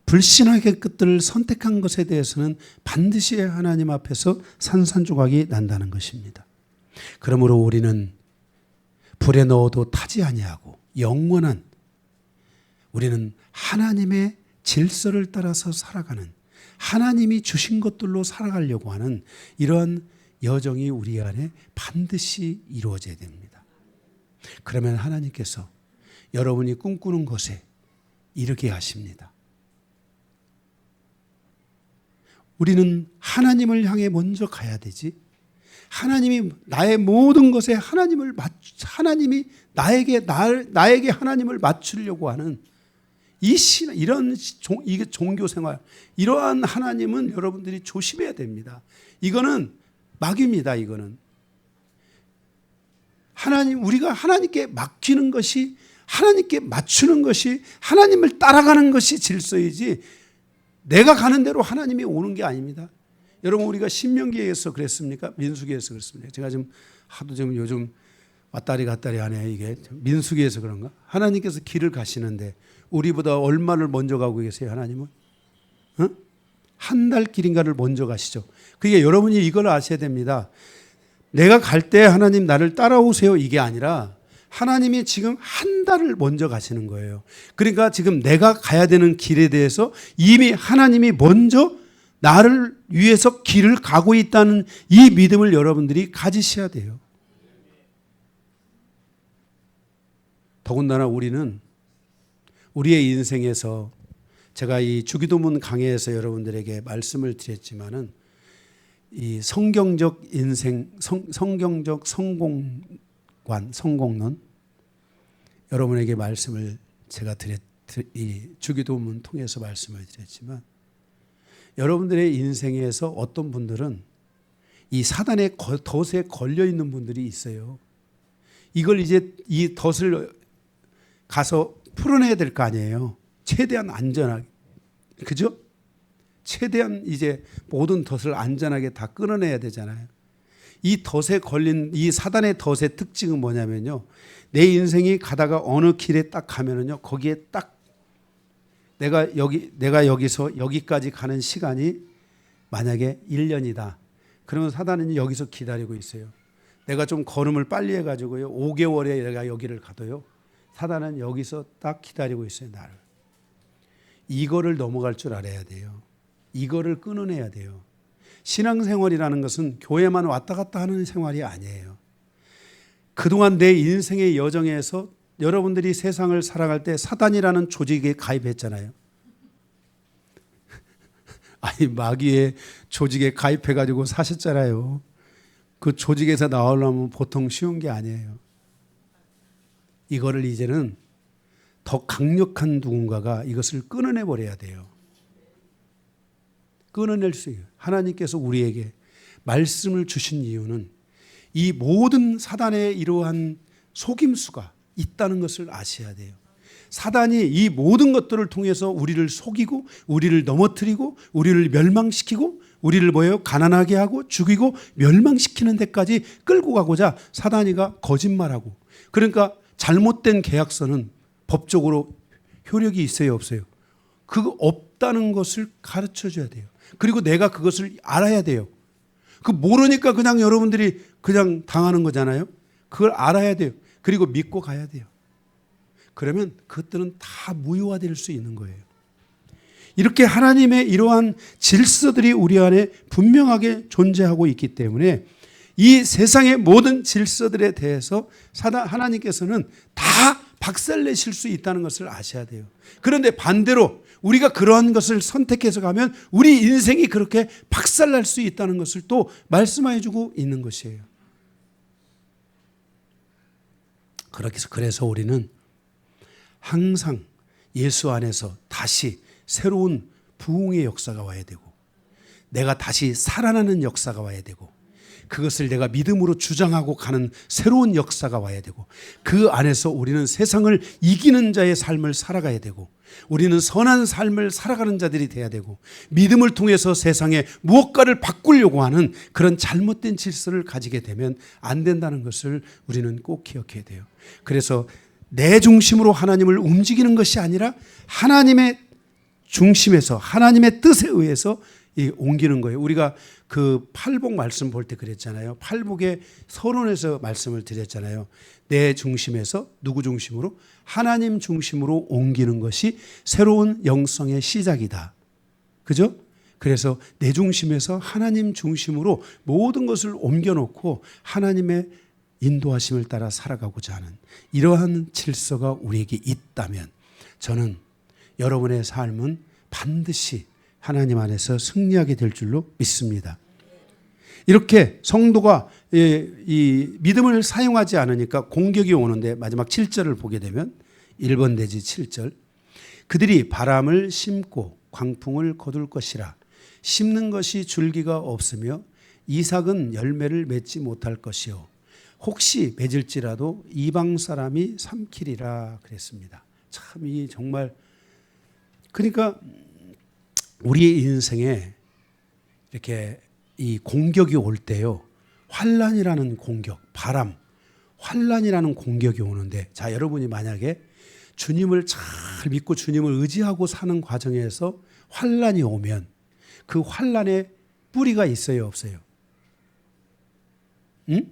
불신하게 끝들을 선택한 것에 대해서는 반드시 하나님 앞에서 산산조각이 난다는 것입니다. 그러므로 우리는 불에 넣어도 타지 아니하고 영원한 우리는 하나님의 질서를 따라서 살아가는 하나님이 주신 것들로 살아가려고 하는 이러한 여정이 우리 안에 반드시 이루어져야 됩니다. 그러면 하나님께서 여러분이 꿈꾸는 곳에 이르게 하십니다. 우리는 하나님을 향해 먼저 가야 되지. 하나님이 나의 모든 것에 하나님이 나에게 하나님을 맞추려고 하는 이런 종교 생활, 이러한 하나님은 여러분들이 조심해야 됩니다. 이거는 마귀입니다. 이거는 우리가 하나님께 맡기는 것이, 하나님께 맞추는 것이, 하나님을 따라가는 것이 질서이지 내가 가는 대로 하나님이 오는 게 아닙니다. 여러분, 우리가 신명기에서 그랬습니까? 민수기에서 그랬습니까? 제가 지금 요즘 왔다리 갔다리 하네. 이게 민수기에서 그런가? 하나님께서 길을 가시는데 우리보다 얼마를 먼저 가고 계세요, 하나님은? 한 달 길인가를 먼저 가시죠. 그게 여러분이 이걸 아셔야 됩니다. 내가 갈 때 하나님 나를 따라오세요, 이게 아니라 하나님이 지금 한 달을 먼저 가시는 거예요. 그러니까 지금 내가 가야 되는 길에 대해서 이미 하나님이 먼저 나를 위해서 길을 가고 있다는 이 믿음을 여러분들이 가지셔야 돼요. 더군다나 우리는 우리의 인생에서, 제가 이 주기도문 강해에서 여러분들에게 말씀을 드렸지만은 이 성경적 인생, 성경적 성공론 여러분에게 말씀을 제가 이 주기도문 통해서 말씀을 드렸지만, 여러분들의 인생에서 어떤 분들은 이 사단의 덫에 걸려 있는 분들이 있어요. 이걸 이제 이 덫을 가서 풀어내야 될 거 아니에요. 최대한 안전하게. 그죠? 최대한 이제 모든 덫을 안전하게 다 끊어내야 되잖아요. 이 덫에 걸린 이 사단의 덫의 특징은 뭐냐면요. 내 인생이 가다가 어느 길에 딱 가면은요. 거기에 딱 내가 여기서 여기까지 가는 시간이 만약에 1년이다. 그러면 사단은 여기서 기다리고 있어요. 내가 좀 걸음을 빨리 해가지고요. 5개월에 내가 여기를 가도요. 사단은 여기서 딱 기다리고 있어요, 나를. 이거를 넘어갈 줄 알아야 돼요. 이거를 끊어내야 돼요. 신앙생활이라는 것은 교회만 왔다 갔다 하는 생활이 아니에요. 그동안 내 인생의 여정에서 여러분들이 세상을 살아갈 때 사단이라는 조직에 가입했잖아요. 아니, 마귀의 조직에 가입해가지고 사셨잖아요. 그 조직에서 나오려면 보통 쉬운 게 아니에요. 이거를 이제는 더 강력한 누군가가 이것을 끊어내 버려야 돼요. 끊어낼 수 있어요. 하나님께서 우리에게 말씀을 주신 이유는 이 모든 사단의 이러한 속임수가 있다는 것을 아셔야 돼요. 사단이 이 모든 것들을 통해서 우리를 속이고 우리를 넘어뜨리고 우리를 멸망시키고 우리를 뭐예요? 가난하게 하고 죽이고 멸망시키는 데까지 끌고 가고자 사단이가 거짓말하고, 그러니까 잘못된 계약서는 법적으로 효력이 있어요, 없어요? 그거 없다는 것을 가르쳐 줘야 돼요. 그리고 내가 그것을 알아야 돼요. 그 모르니까 그냥 여러분들이 그냥 당하는 거잖아요. 그걸 알아야 돼요. 그리고 믿고 가야 돼요. 그러면 그것들은 다 무효화될 수 있는 거예요. 이렇게 하나님의 이러한 질서들이 우리 안에 분명하게 존재하고 있기 때문에 이 세상의 모든 질서들에 대해서 하나님께서는 다 박살내실 수 있다는 것을 아셔야 돼요. 그런데 반대로 우리가 그러한 것을 선택해서 가면 우리 인생이 그렇게 박살날 수 있다는 것을 또 말씀해 주고 있는 것이에요. 그래서 우리는 항상 예수 안에서 다시 새로운 부흥의 역사가 와야 되고, 내가 다시 살아나는 역사가 와야 되고, 그것을 내가 믿음으로 주장하고 가는 새로운 역사가 와야 되고, 그 안에서 우리는 세상을 이기는 자의 삶을 살아가야 되고, 우리는 선한 삶을 살아가는 자들이 돼야 되고, 믿음을 통해서 세상에 무엇가를 바꾸려고 하는 그런 잘못된 질서를 가지게 되면 안 된다는 것을 우리는 꼭 기억해야 돼요. 그래서 내 중심으로 하나님을 움직이는 것이 아니라 하나님의 중심에서 하나님의 뜻에 의해서 옮기는 거예요. 우리가 그 팔복 말씀 볼 때 그랬잖아요. 팔복의 서론에서 말씀을 드렸잖아요. 내 중심에서 누구 중심으로? 하나님 중심으로 옮기는 것이 새로운 영성의 시작이다. 그죠? 그래서 내 중심에서 하나님 중심으로 모든 것을 옮겨놓고 하나님의 인도하심을 따라 살아가고자 하는 이러한 질서가 우리에게 있다면 저는 여러분의 삶은 반드시 하나님 안에서 승리하게 될 줄로 믿습니다. 이렇게 성도가 이 믿음을 사용하지 않으니까 공격이 오는데, 마지막 7절을 보게 되면 1번 내지 7절, 그들이 바람을 심고 광풍을 거둘 것이라. 심는 것이 줄기가 없으며 이삭은 열매를 맺지 못할 것이요 혹시 맺을지라도 이방 사람이 삼키리라 그랬습니다. 참 이 정말, 그러니까 우리의 인생에 이렇게 이 공격이 올 때요, 환란이라는 공격, 바람, 환란이라는 공격이 오는데, 자, 여러분이 만약에 주님을 잘 믿고 주님을 의지하고 사는 과정에서 환란이 오면 그 환란에 뿌리가 있어요, 없어요? 응?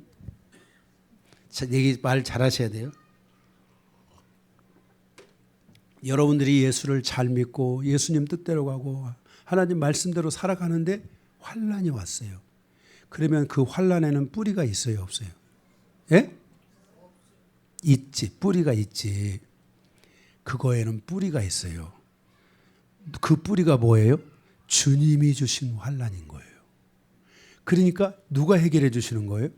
자, 얘기 말 잘하셔야 돼요. 여러분들이 예수를 잘 믿고 예수님 뜻대로 가고 하나님 말씀대로 살아가는데 환란이 왔어요. 그러면 그 환란에는 뿌리가 있어요, 없어요? 예? 있지. 뿌리가 있지. 그거에는 뿌리가 있어요. 그 뿌리가 뭐예요? 주님이 주신 환란인 거예요. 그러니까 누가 해결해 주시는 거예요?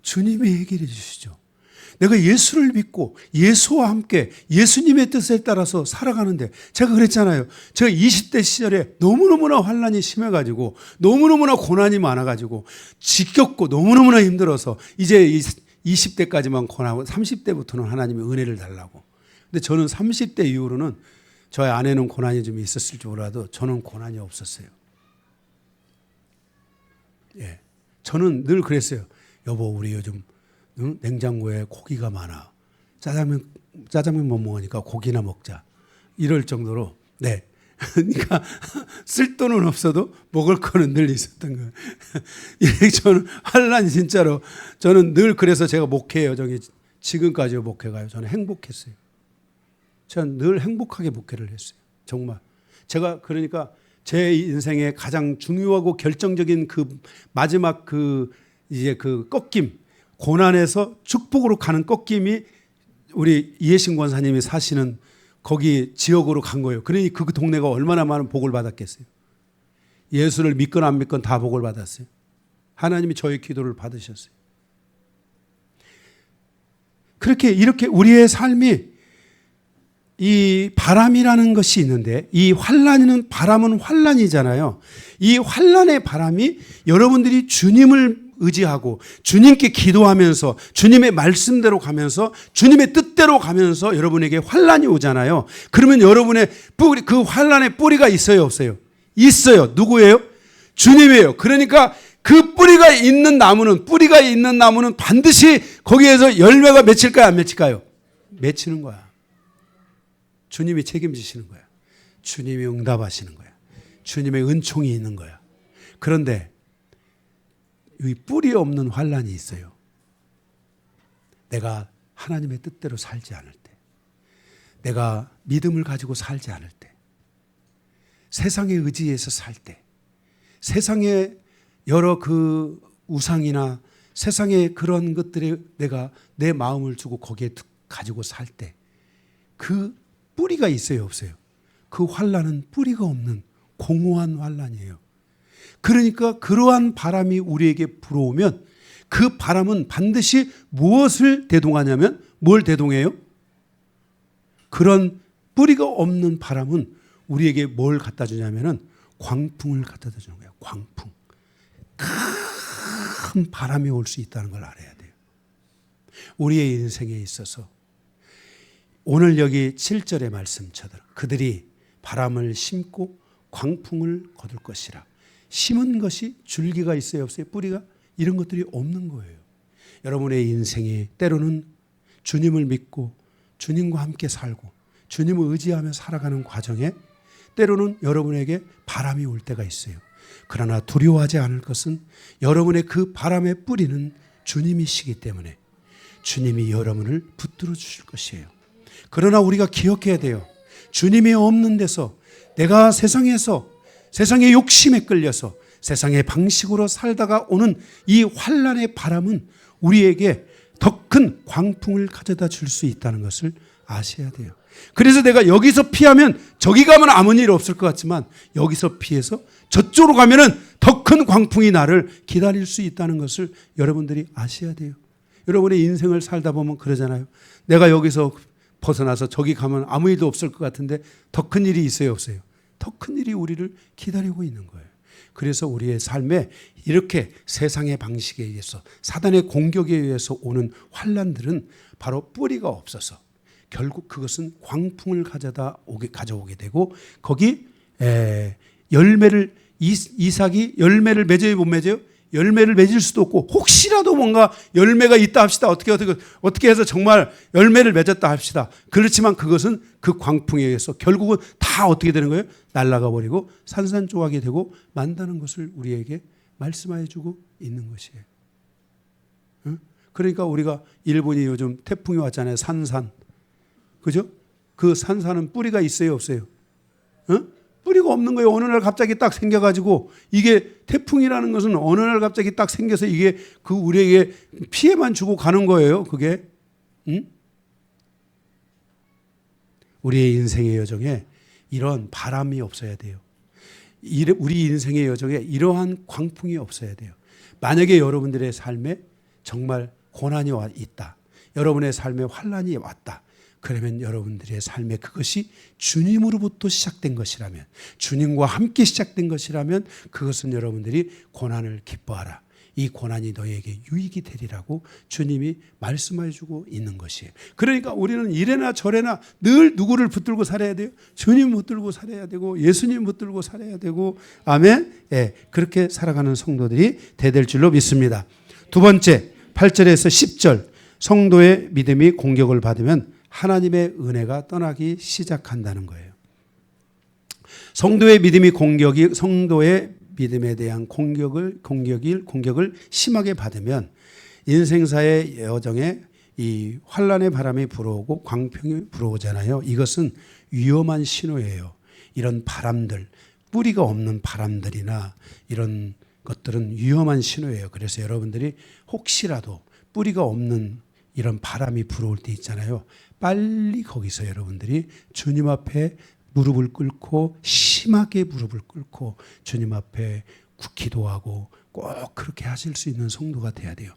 주님이 해결해 주시죠. 내가 예수를 믿고 예수와 함께 예수님의 뜻에 따라서 살아가는데, 제가 그랬잖아요. 제가 20대 시절에 너무너무나 환란이 심해가지고 너무너무나 고난이 많아가지고 지겹고 너무너무나 힘들어서 이제 20대까지만 고난하고 30대부터는 하나님의 은혜를 달라고. 근데 저는 30대 이후로는 저의 아내는 고난이 좀 있었을지 몰라도 저는 고난이 없었어요. 예, 저는 늘 그랬어요. 여보, 우리 요즘 냉장고에 고기가 많아. 짜장면 못 먹으니까 고기나 먹자. 이럴 정도로, 네. 그러니까 쓸 돈은 없어도 먹을 거는 늘 있었던 거예요. 저는 환란이 진짜로, 저는 늘 그래서 제가 목회해요. 지금까지 목회가요. 저는 행복했어요. 저는 늘 행복하게 목회를 했어요. 정말. 제가 그러니까 제 인생의 가장 중요하고 결정적인 그 마지막 이제 그 꺾임, 고난에서 축복으로 가는 꺾임이 우리 이해신 권사님이 사시는 거기 지역으로 간 거예요. 그러니 그 동네가 얼마나 많은 복을 받았겠어요. 예수를 믿건 안 믿건 다 복을 받았어요. 하나님이 저의 기도를 받으셨어요. 그렇게 이렇게 우리의 삶이 이 바람이라는 것이 있는데 이 환란은 바람은 환란이잖아요. 이 환란의 바람이 여러분들이 주님을 의지하고 주님께 기도하면서 주님의 말씀대로 가면서 주님의 뜻대로 가면서 여러분에게 환란이 오잖아요. 그러면 여러분의 뿌리, 그 환란의 뿌리가 있어요, 없어요? 있어요. 누구예요? 주님이에요. 그러니까 그 뿌리가 있는 나무는 반드시 거기에서 열매가 맺힐까요, 안 맺힐까요? 맺히는 거야. 주님이 책임지시는 거야. 주님이 응답하시는 거야. 주님의 은총이 있는 거야. 그런데 이 뿌리 없는 환란이 있어요. 내가 하나님의 뜻대로 살지 않을 때, 내가 믿음을 가지고 살지 않을 때, 세상에 의지해서 살 때, 세상의 여러 그 우상이나 세상의 그런 것들에 내가 내 마음을 주고 거기에 가지고 살 때 그 뿌리가 있어요, 없어요? 그 환란은 뿌리가 없는 공허한 환란이에요. 그러니까 그러한 바람이 우리에게 불어오면 그 바람은 반드시 무엇을 대동하냐면 뭘 대동해요? 그런 뿌리가 없는 바람은 우리에게 뭘 갖다 주냐면은 광풍을 갖다 주는 거예요. 광풍. 큰 바람이 올 수 있다는 걸 알아야 돼요. 우리의 인생에 있어서 오늘 여기 7절의 말씀처럼 그들이 바람을 심고 광풍을 거둘 것이라. 심은 것이 줄기가 있어요, 없어요? 뿌리가? 이런 것들이 없는 거예요. 여러분의 인생이 때로는 주님을 믿고 주님과 함께 살고 주님을 의지하며 살아가는 과정에 때로는 여러분에게 바람이 올 때가 있어요. 그러나 두려워하지 않을 것은 여러분의 그 바람의 뿌리는 주님이시기 때문에 주님이 여러분을 붙들어 주실 것이에요. 그러나 우리가 기억해야 돼요. 주님이 없는 데서 내가 세상에서 세상의 욕심에 끌려서 세상의 방식으로 살다가 오는 이 환란의 바람은 우리에게 더 큰 광풍을 가져다 줄 수 있다는 것을 아셔야 돼요. 그래서 내가 여기서 피하면 저기 가면 아무 일 없을 것 같지만 여기서 피해서 저쪽으로 가면은 더 큰 광풍이 나를 기다릴 수 있다는 것을 여러분들이 아셔야 돼요. 여러분의 인생을 살다 보면 그러잖아요. 내가 여기서 벗어나서 저기 가면 아무 일도 없을 것 같은데 더 큰 일이 있어요, 없어요? 더 큰 일이 우리를 기다리고 있는 거예요. 그래서 우리의 삶에 이렇게 세상의 방식에 의해서 사단의 공격에 의해서 오는 환란들은 바로 뿌리가 없어서 결국 그것은 광풍을 가져오게 되고 거기 열매를 이삭이 열매를 맺어요, 못 맺어요? 열매를 맺을 수도 없고 혹시라도 뭔가 열매가 있다 합시다. 어떻게 해서 정말 열매를 맺었다 합시다. 그렇지만 그것은 그 광풍에 의해서 결국은 다 어떻게 되는 거예요? 날아가 버리고 산산조각이 되고 만다는 것을 우리에게 말씀해 주고 있는 것이에요. 그러니까 우리가 일본이 요즘 태풍이 왔잖아요. 산산. 그죠? 그 산산은 뿌리가 있어요, 없어요? 뿌리가 없는 거예요. 어느 날 갑자기 딱 생겨가지고 이게 태풍이라는 것은 어느 날 갑자기 딱 생겨서 이게 그 우리에게 피해만 주고 가는 거예요. 그게. 우리의 인생의 여정에 이런 바람이 없어야 돼요. 우리 인생의 여정에 이러한 광풍이 없어야 돼요. 만약에 여러분들의 삶에 정말 고난이 있다. 여러분의 삶에 환란이 왔다. 그러면 여러분들의 삶에 그것이 주님으로부터 시작된 것이라면 주님과 함께 시작된 것이라면 그것은 여러분들이 고난을 기뻐하라. 이 고난이 너에게 유익이 되리라고 주님이 말씀해 주고 있는 것이에요. 그러니까 우리는 이래나 저래나 늘 누구를 붙들고 살아야 돼요? 주님 붙들고 살아야 되고 예수님 붙들고 살아야 되고 아멘. 예, 그렇게 살아가는 성도들이 되될 줄로 믿습니다. 두 번째 8절에서 10절 성도의 믿음이 공격을 받으면 하나님의 은혜가 떠나기 시작한다는 거예요. 성도의 믿음에 대한 공격을 심하게 받으면 인생사의 여정에 이 환란의 바람이 불어오고 광풍이 불어오잖아요. 이것은 위험한 신호예요. 이런 바람들, 뿌리가 없는 바람들이나 이런 것들은 위험한 신호예요. 그래서 여러분들이 혹시라도 뿌리가 없는 이런 바람이 불어올 때 있잖아요. 빨리 거기서 여러분들이 주님 앞에 무릎을 꿇고 심하게 무릎을 꿇고 주님 앞에 기도하고 꼭 그렇게 하실 수 있는 성도가 돼야 돼요.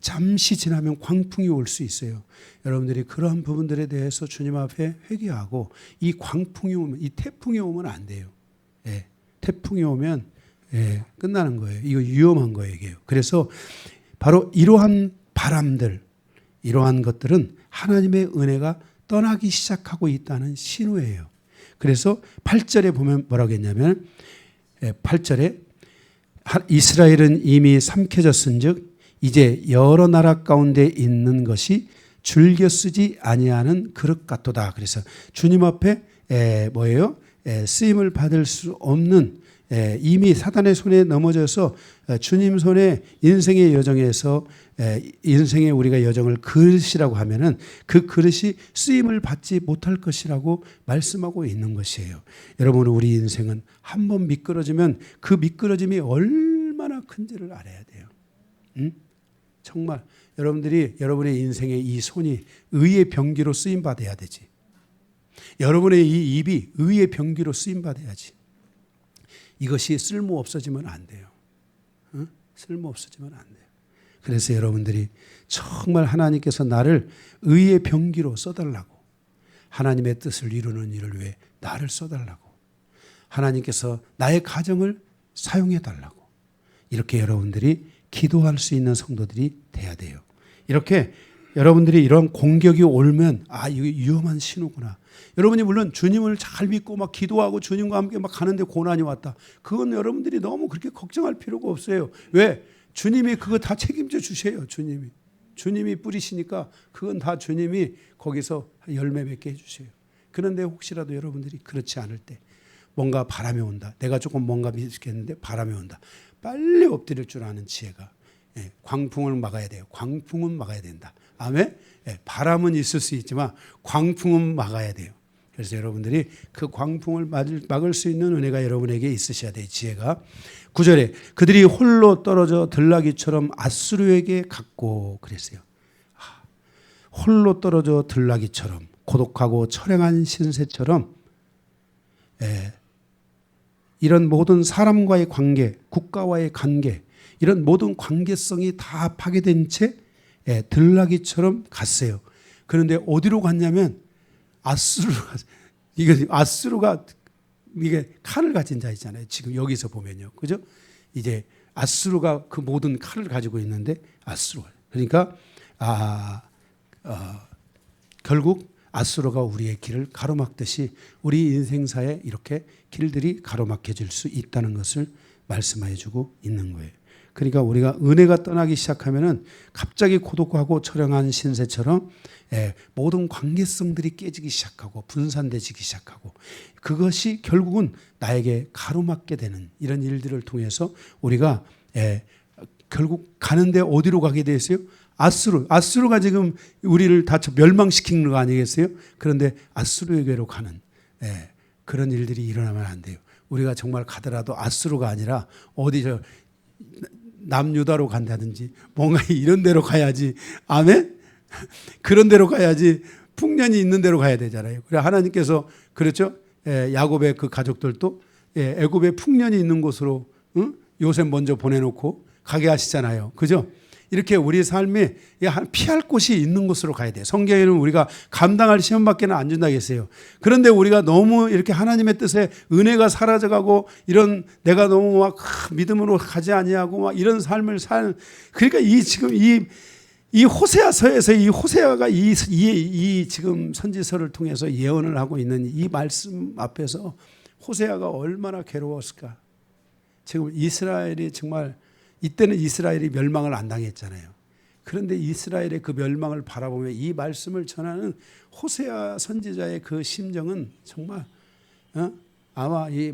잠시 지나면 광풍이 올 수 있어요. 여러분들이 그러한 부분들에 대해서 주님 앞에 회개하고 이 광풍이 오면, 이 태풍이 오면 안 돼요. 예, 태풍이 오면 끝나는 거예요. 이거 위험한 거예요. 이게요. 그래서 바로 이러한 바람들, 이러한 것들은 하나님의 은혜가 떠나기 시작하고 있다는 신호예요. 그래서 8절에 보면 뭐라고 했냐면 8절에 이스라엘은 이미 삼켜졌은즉 이제 여러 나라 가운데 있는 것이 즐겨 쓰지 아니하는 그릇 같도다. 그래서 주님 앞에 뭐예요? 쓰임을 받을 수 없는 이미 사단의 손에 넘어져서 주님 손에 인생의 여정에서 인생의 우리가 여정을 그릇이라고 하면은 그 그릇이 쓰임을 받지 못할 것이라고 말씀하고 있는 것이에요. 여러분, 우리 인생은 한번 미끄러지면 그 미끄러짐이 얼마나 큰지를 알아야 돼요. 응? 정말 여러분들이 여러분의 인생의 이 손이 의의 병기로 쓰임 받아야 되지. 여러분의 이 입이 의의 병기로 쓰임 받아야지. 이것이 쓸모 없어지면 안 돼요. 응? 쓸모 없어지면 안 돼요. 그래서 여러분들이 정말 하나님께서 나를 의의 병기로 써달라고, 하나님의 뜻을 이루는 일을 위해 나를 써달라고, 하나님께서 나의 가정을 사용해달라고, 이렇게 여러분들이 기도할 수 있는 성도들이 돼야 돼요. 이렇게 여러분들이 이런 공격이 오면 이거 위험한 신호구나. 여러분이 물론 주님을 잘 믿고 막 기도하고 주님과 함께 막 가는데 고난이 왔다. 그건 여러분들이 너무 그렇게 걱정할 필요가 없어요. 왜? 주님이 그거 다 책임져 주세요. 주님이 뿌리시니까 그건 다 주님이 거기서 열매 맺게 해주세요. 그런데 혹시라도 여러분들이 그렇지 않을 때 뭔가 바람이 온다. 내가 조금 뭔가 믿겠는데 바람이 온다. 빨리 엎드릴 줄 아는 지혜가, 광풍을 막아야 돼요. 광풍은 막아야 된다. 아멘. 바람은 있을 수 있지만 광풍은 막아야 돼요. 그래서 여러분들이 그 광풍을 막을 수 있는 은혜가 여러분에게 있으셔야 돼요. 지혜가. 9절에 그들이 홀로 떨어져 들나귀처럼 앗수르에게 갔고 그랬어요. 홀로 떨어져 들나귀처럼, 고독하고 처량한 신세처럼, 이런 모든 사람과의 관계, 국가와의 관계, 이런 모든 관계성이 다 파괴된 채 들나귀처럼 갔어요. 그런데 어디로 갔냐면 아수르가 이게 칼을 가진 자 있잖아요. 지금 여기서 보면요, 그죠? 이제 아수르가 그 모든 칼을 가지고 있는데 아수르가, 그러니까 결국 아수르가 우리의 길을 가로막듯이 우리 인생사에 이렇게 길들이 가로막혀질 수 있다는 것을 말씀해 주고 있는 거예요. 그러니까 우리가 은혜가 떠나기 시작하면은 갑자기 고독하고 처량한 신세처럼 모든 관계성들이 깨지기 시작하고 분산되기 시작하고, 그것이 결국은 나에게 가로막게 되는 이런 일들을 통해서 우리가 결국 가는데 어디로 가게 되었어요? 아수르가 지금 우리를 다 멸망시키는 거 아니겠어요? 그런데 아수르에게로 가는 그런 일들이 일어나면 안 돼요. 우리가 정말 가더라도 아수르가 아니라 어디 남유다로 간다든지 뭔가 이런 데로 가야지. 아멘? 그런 데로 가야지. 풍년이 있는 데로 가야 되잖아요. 그래 하나님께서 그렇죠? 야곱의 그 가족들도 애굽에 풍년이 있는 곳으로 요셉 먼저 보내놓고 가게 하시잖아요. 그죠? 이렇게 우리 삶이 피할 곳이 있는 곳으로 가야 돼요. 성경에는 우리가 감당할 시험밖에는 안 준다고 했어요. 그런데 우리가 너무 이렇게 하나님의 뜻에 은혜가 사라져가고 이런 내가 너무 막 믿음으로 가지 아니하고 막 이런 삶을 그러니까 지금 이 호세아서에서 이 호세아가 이 지금 선지서를 통해서 예언을 하고 있는 이 말씀 앞에서 호세아가 얼마나 괴로웠을까. 지금 이스라엘이 정말 이때는 이스라엘이 멸망을 안 당했잖아요. 그런데 이스라엘의 그 멸망을 바라보며 이 말씀을 전하는 호세아 선지자의 그 심정은 정말 아마 이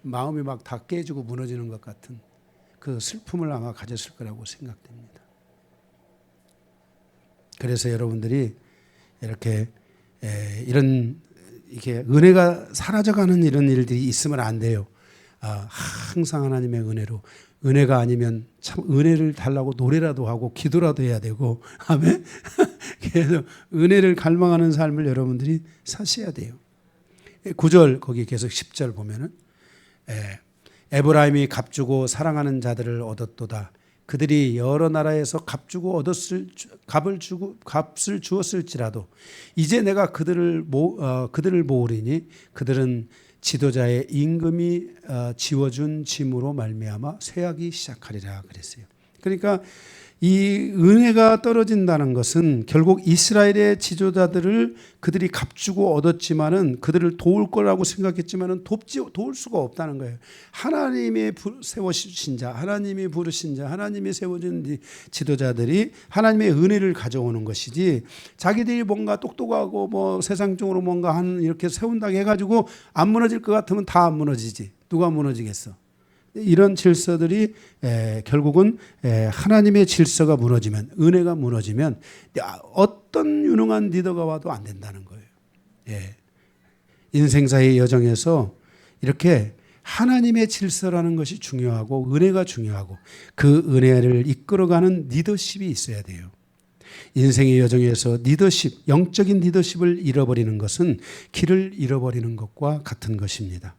마음이 막 다 깨지고 무너지는 것 같은 그 슬픔을 아마 가졌을 거라고 생각됩니다. 그래서 여러분들이 이렇게 이렇게 은혜가 사라져가는 이런 일들이 있으면 안 돼요. 항상 하나님의 은혜가 아니면 참 은혜를 달라고 노래라도 하고 기도라도 해야 되고, 아멘. 그래서 은혜를 갈망하는 삶을 여러분들이 사셔야 돼요. 9절 거기 계속 10절 보면은 에브라임이 값주고 사랑하는 자들을 얻었도다. 그들이 여러 나라에서 값을 주었을지라도 이제 내가 그들을 모으리니 그들은 지도자의 임금이 지워준 짐으로 말미암아 쇠하기 시작하리라 그랬어요. 그러니까 이 은혜가 떨어진다는 것은 결국 이스라엘의 지도자들을 그들이 값주고 얻었지만은 그들을 도울 거라고 생각했지만은 도울 수가 없다는 거예요. 하나님이 세워주신 자, 하나님이 부르신 자, 하나님이 세워준 지도자들이 하나님의 은혜를 가져오는 것이지 자기들이 뭔가 똑똑하고 뭐 세상적으로 뭔가 이렇게 세운다고 해가지고 안 무너질 것 같으면 다 안 무너지지. 누가 무너지겠어? 이런 질서들이 결국은 하나님의 질서가 무너지면, 은혜가 무너지면 어떤 유능한 리더가 와도 안 된다는 거예요. 인생사의 여정에서 이렇게 하나님의 질서라는 것이 중요하고 은혜가 중요하고 그 은혜를 이끌어가는 리더십이 있어야 돼요. 인생의 여정에서 리더십, 영적인 리더십을 잃어버리는 것은 길을 잃어버리는 것과 같은 것입니다.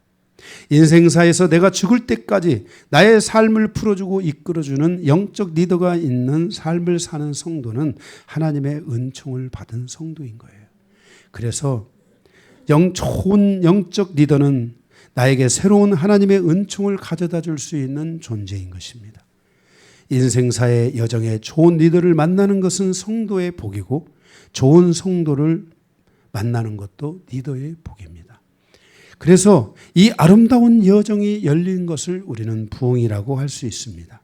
인생사에서 내가 죽을 때까지 나의 삶을 풀어주고 이끌어주는 영적 리더가 있는 삶을 사는 성도는 하나님의 은총을 받은 성도인 거예요. 그래서 좋은 영적 리더는 나에게 새로운 하나님의 은총을 가져다 줄 수 있는 존재인 것입니다. 인생사의 여정에 좋은 리더를 만나는 것은 성도의 복이고 좋은 성도를 만나는 것도 리더의 복입니다. 그래서 이 아름다운 여정이 열린 것을 우리는 부흥이라고 할 수 있습니다.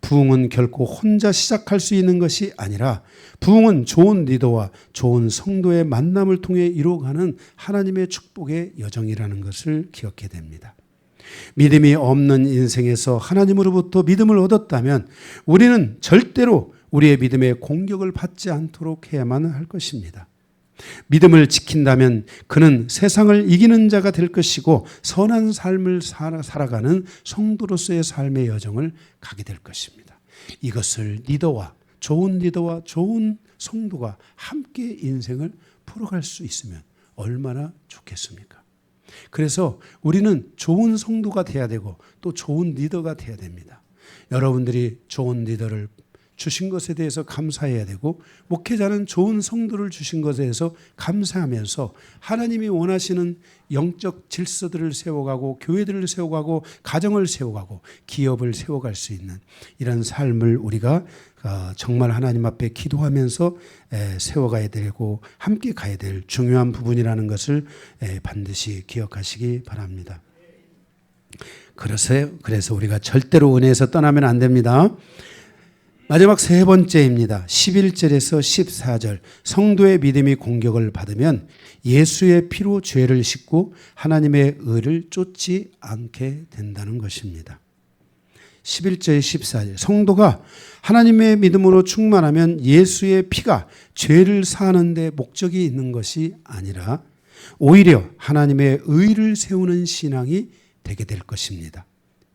부흥은 결코 혼자 시작할 수 있는 것이 아니라 부흥은 좋은 리더와 좋은 성도의 만남을 통해 이루어가는 하나님의 축복의 여정이라는 것을 기억해야 됩니다. 믿음이 없는 인생에서 하나님으로부터 믿음을 얻었다면 우리는 절대로 우리의 믿음의 공격을 받지 않도록 해야만 할 것입니다. 믿음을 지킨다면 그는 세상을 이기는 자가 될 것이고 선한 삶을 살아가는 성도로서의 삶의 여정을 가게 될 것입니다. 이것을 좋은 리더와 좋은 성도가 함께 인생을 풀어갈 수 있으면 얼마나 좋겠습니까? 그래서 우리는 좋은 성도가 돼야 되고 또 좋은 리더가 돼야 됩니다. 여러분들이 좋은 리더를 주신 것에 대해서 감사해야 되고 목회자는 좋은 성도를 주신 것에 대해서 감사하면서 하나님이 원하시는 영적 질서들을 세워가고 교회들을 세워가고 가정을 세워가고 기업을 세워갈 수 있는 이런 삶을 우리가 정말 하나님 앞에 기도하면서 세워가야 되고 함께 가야 될 중요한 부분이라는 것을 반드시 기억하시기 바랍니다. 그래서 우리가 절대로 은혜에서 떠나면 안 됩니다. 마지막 세 번째입니다. 11절에서 14절 성도의 믿음이 공격을 받으면 예수의 피로 죄를 씻고 하나님의 의를 쫓지 않게 된다는 것입니다. 11절 14절 성도가 하나님의 믿음으로 충만하면 예수의 피가 죄를 사하는 데 목적이 있는 것이 아니라 오히려 하나님의 의를 세우는 신앙이 되게 될 것입니다.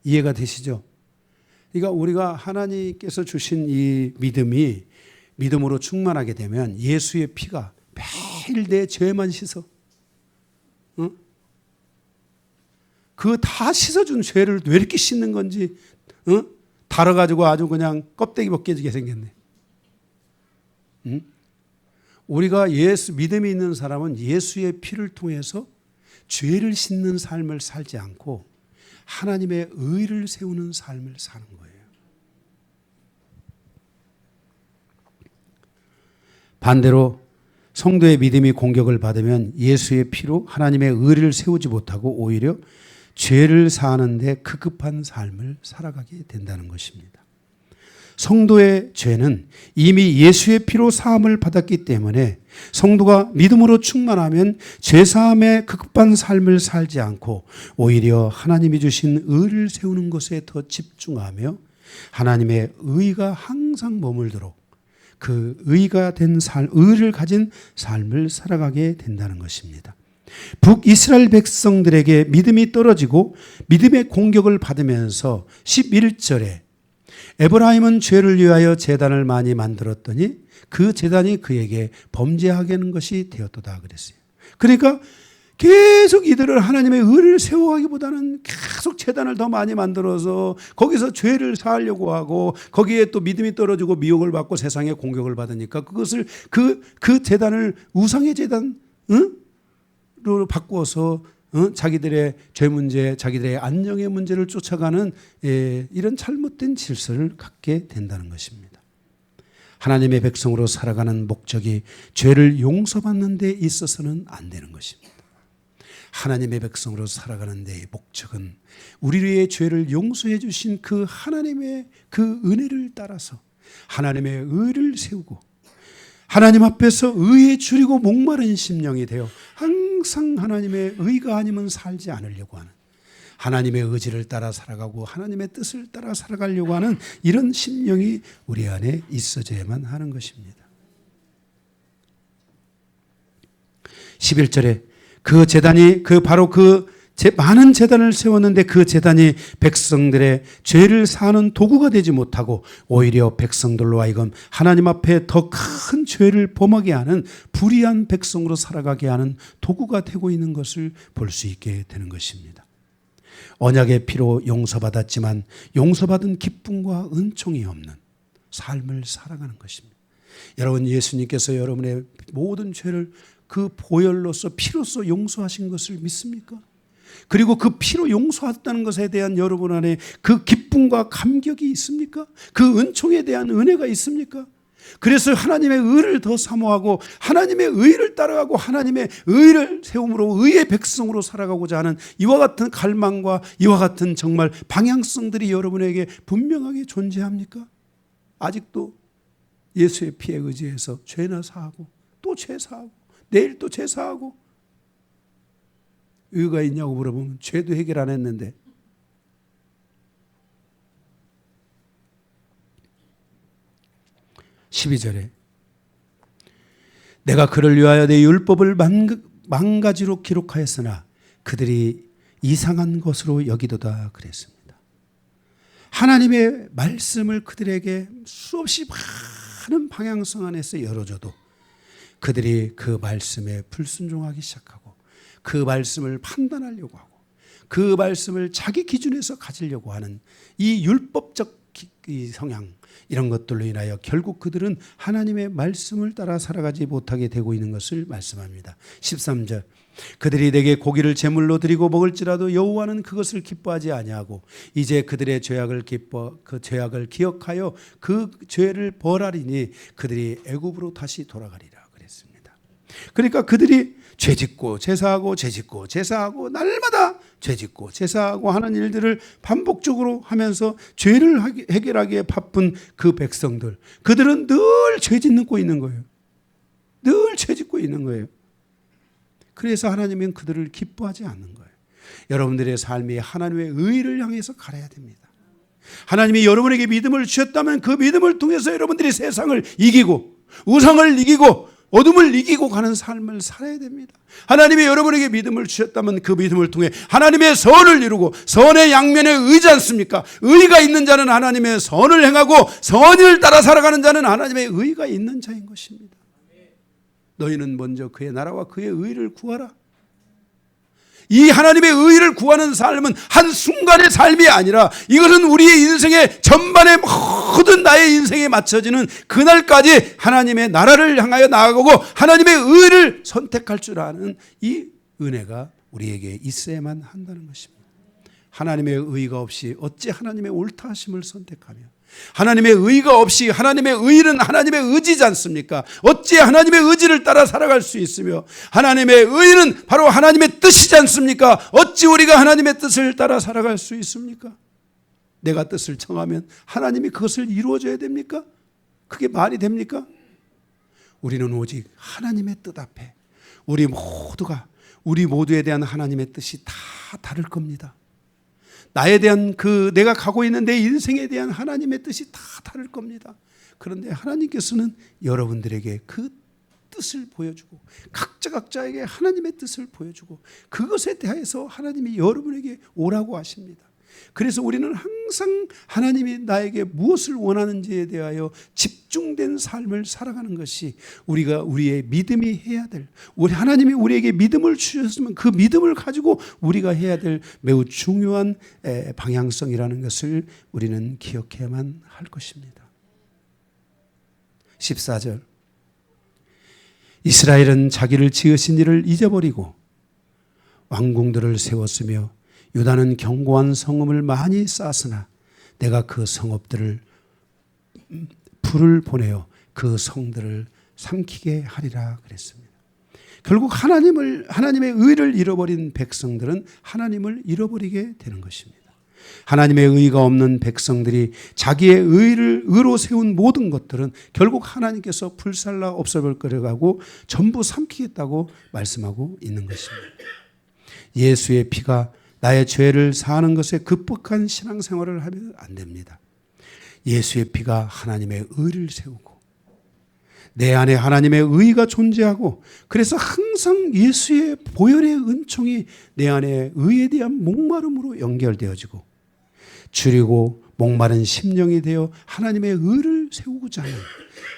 이해가 되시죠? 그러니까 우리가 하나님께서 주신 이 믿음으로 충만하게 되면 예수의 피가 매일 내 죄만 씻어. 그 다 씻어준 죄를 왜 이렇게 씻는 건지 달아가지고 아주 그냥 껍데기 벗겨지게 생겼네. 우리가 믿음이 있는 사람은 예수의 피를 통해서 죄를 씻는 삶을 살지 않고 하나님의 의를 세우는 삶을 사는 거예요. 반대로 성도의 믿음이 공격을 받으면 예수의 피로 하나님의 의를 세우지 못하고 오히려 죄를 사하는 데 급급한 삶을 살아가게 된다는 것입니다. 성도의 죄는 이미 예수의 피로 사함을 받았기 때문에 성도가 믿음으로 충만하면 죄사함의 급급한 삶을 살지 않고 오히려 하나님이 주신 의를 세우는 것에 더 집중하며 하나님의 의가 항상 머물도록 그 의가 된 의를 가진 삶을 살아가게 된다는 것입니다. 북이스라엘 백성들에게 믿음이 떨어지고 믿음의 공격을 받으면서 11절에 에브라임은 죄를 위하여 제단을 많이 만들었더니 그 제단이 그에게 범죄하게 하는 것이 되었도다 그랬어요. 그러니까 계속 이들을 하나님의 의를 세워가기보다는 계속 제단을 더 많이 만들어서 거기서 죄를 사하려고 하고 거기에 또 믿음이 떨어지고 미혹을 받고 세상의 공격을 받으니까 그것을 그 제단을 우상의 제단으로 바꾸어서 자기들의 죄 문제, 자기들의 안녕의 문제를 쫓아가는 이런 잘못된 질서를 갖게 된다는 것입니다. 하나님의 백성으로 살아가는 목적이 죄를 용서받는 데 있어서는 안 되는 것입니다. 하나님의 백성으로 살아가는 데의 목적은 우리의 죄를 용서해 주신 그 하나님의 그 은혜를 따라서 하나님의 의를 세우고 하나님 앞에서 의에 줄이고 목마른 심령이 되어 항상 하나님의 의가 아니면 살지 않으려고 하는, 하나님의 의지를 따라 살아가고 하나님의 뜻을 따라 살아가려고 하는 이런 심령이 우리 안에 있어져야만 하는 것입니다. 11절에 그 제단이 바로 많은 제단을 세웠는데 그 제단이 백성들의 죄를 사하는 도구가 되지 못하고 오히려 백성들로 하여금 하나님 앞에 더 큰 죄를 범하게 하는 불의한 백성으로 살아가게 하는 도구가 되고 있는 것을 볼 수 있게 되는 것입니다. 언약의 피로 용서받았지만 용서받은 기쁨과 은총이 없는 삶을 살아가는 것입니다. 여러분, 예수님께서 여러분의 모든 죄를 그 보혈로서 피로서 용서하신 것을 믿습니까? 그리고 그 피로 용서했다는 것에 대한 여러분 안에 그 기쁨과 감격이 있습니까? 그 은총에 대한 은혜가 있습니까? 그래서 하나님의 의를 더 사모하고 하나님의 의를 따라가고 하나님의 의를 세움으로 의의 백성으로 살아가고자 하는 이와 같은 갈망과 이와 같은 정말 방향성들이 여러분에게 분명하게 존재합니까? 아직도 예수의 피에 의지해서 죄나 사하고 또 죄 사하고 내일 또 죄 사하고, 의가 있냐고 물어보면 죄도 해결 안 했는데, 12절에 내가 그를 위하여 내 율법을 망가지로 기록하였으나 그들이 이상한 것으로 여기도다 그랬습니다. 하나님의 말씀을 그들에게 수없이 많은 방향성 안에서 열어줘도 그들이 그 말씀에 불순종하기 시작하고 그 말씀을 판단하려고 하고 그 말씀을 자기 기준에서 가지려고 하는 이 율법적 성향, 이런 것들로 인하여 결국 그들은 하나님의 말씀을 따라 살아가지 못하게 되고 있는 것을 말씀합니다. 13절 그들이 내게 고기를 제물로 드리고 먹을지라도 여호와는 그것을 기뻐하지 아니하고 이제 그들의 그 죄악을 기억하여 그 죄를 벌하리니 그들이 애굽으로 다시 돌아가리라 그랬습니다. 그러니까 그들이 죄짓고 제사하고 죄짓고 제사하고 날마다 죄짓고 제사하고 하는 일들을 반복적으로 하면서 죄를 해결하기에 바쁜 그 백성들, 그들은 늘 죄짓고 있는 거예요. 늘 죄짓고 있는 거예요. 그래서 하나님은 그들을 기뻐하지 않는 거예요. 여러분들의 삶이 하나님의 의를 향해서 가려야 됩니다. 하나님이 여러분에게 믿음을 주셨다면 그 믿음을 통해서 여러분들이 세상을 이기고 우상을 이기고 어둠을 이기고 가는 삶을 살아야 됩니다. 하나님이 여러분에게 믿음을 주셨다면 그 믿음을 통해 하나님의 선을 이루고 선의 양면에 의지 않습니까? 의가 있는 자는 하나님의 선을 행하고 선을 따라 살아가는 자는 하나님의 의가 있는 자인 것입니다. 너희는 먼저 그의 나라와 그의 의를 구하라. 이 하나님의 의를 구하는 삶은 한순간의 삶이 아니라 이것은 우리의 인생의 전반의 모든 나의 인생에 맞춰지는 그날까지 하나님의 나라를 향하여 나아가고 하나님의 의를 선택할 줄 아는 이 은혜가 우리에게 있어야만 한다는 것입니다. 하나님의 의가 없이 어찌 하나님의 옳다 하심을 선택하며, 하나님의 의가 없이, 하나님의 의는 하나님의 의지지 않습니까? 어찌 하나님의 의지를 따라 살아갈 수 있으며 하나님의 의는 바로 하나님의 뜻이지 않습니까? 어찌 우리가 하나님의 뜻을 따라 살아갈 수 있습니까? 내가 뜻을 정하면 하나님이 그것을 이루어줘야 됩니까? 그게 말이 됩니까? 우리는 오직 하나님의 뜻 앞에 우리 모두에 대한 하나님의 뜻이 다 다를 겁니다. 나에 대한 내가 가고 있는 내 인생에 대한 하나님의 뜻이 다 다를 겁니다. 그런데 하나님께서는 여러분들에게 그 뜻을 보여주고 각자에게 하나님의 뜻을 보여주고 그것에 대해서 하나님이 여러분에게 오라고 하십니다. 그래서 우리는 항상 하나님이 나에게 무엇을 원하는지에 대하여 집중된 삶을 살아가는 것이 우리의 믿음이 해야 될, 우리 하나님이 우리에게 믿음을 주셨으면 그 믿음을 가지고 우리가 해야 될 매우 중요한 방향성이라는 것을 우리는 기억해야만 할 것입니다. 14절, 이스라엘은 자기를 지으신 이를 잊어버리고 왕궁들을 세웠으며 유다는 견고한 성읍을 많이 쌓았으나 내가 그 성읍들을 불을 보내어 그 성들을 삼키게 하리라 그랬습니다. 결국 하나님의 의를 잃어버린 백성들은 하나님을 잃어버리게 되는 것입니다. 하나님의 의가 없는 백성들이 자기의 의로 세운 모든 것들은 결국 하나님께서 불살라 없어버려가고 전부 삼키겠다고 말씀하고 있는 것입니다. 예수의 피가 나의 죄를 사하는 것에 극복한 신앙생활을 하면 안 됩니다. 예수의 피가 하나님의 의를 세우고 내 안에 하나님의 의가 존재하고 그래서 항상 예수의 보혈의 은총이 내 안에 의에 대한 목마름으로 연결되어지고 줄이고 목마른 심령이 되어 하나님의 의를 세우고자 하는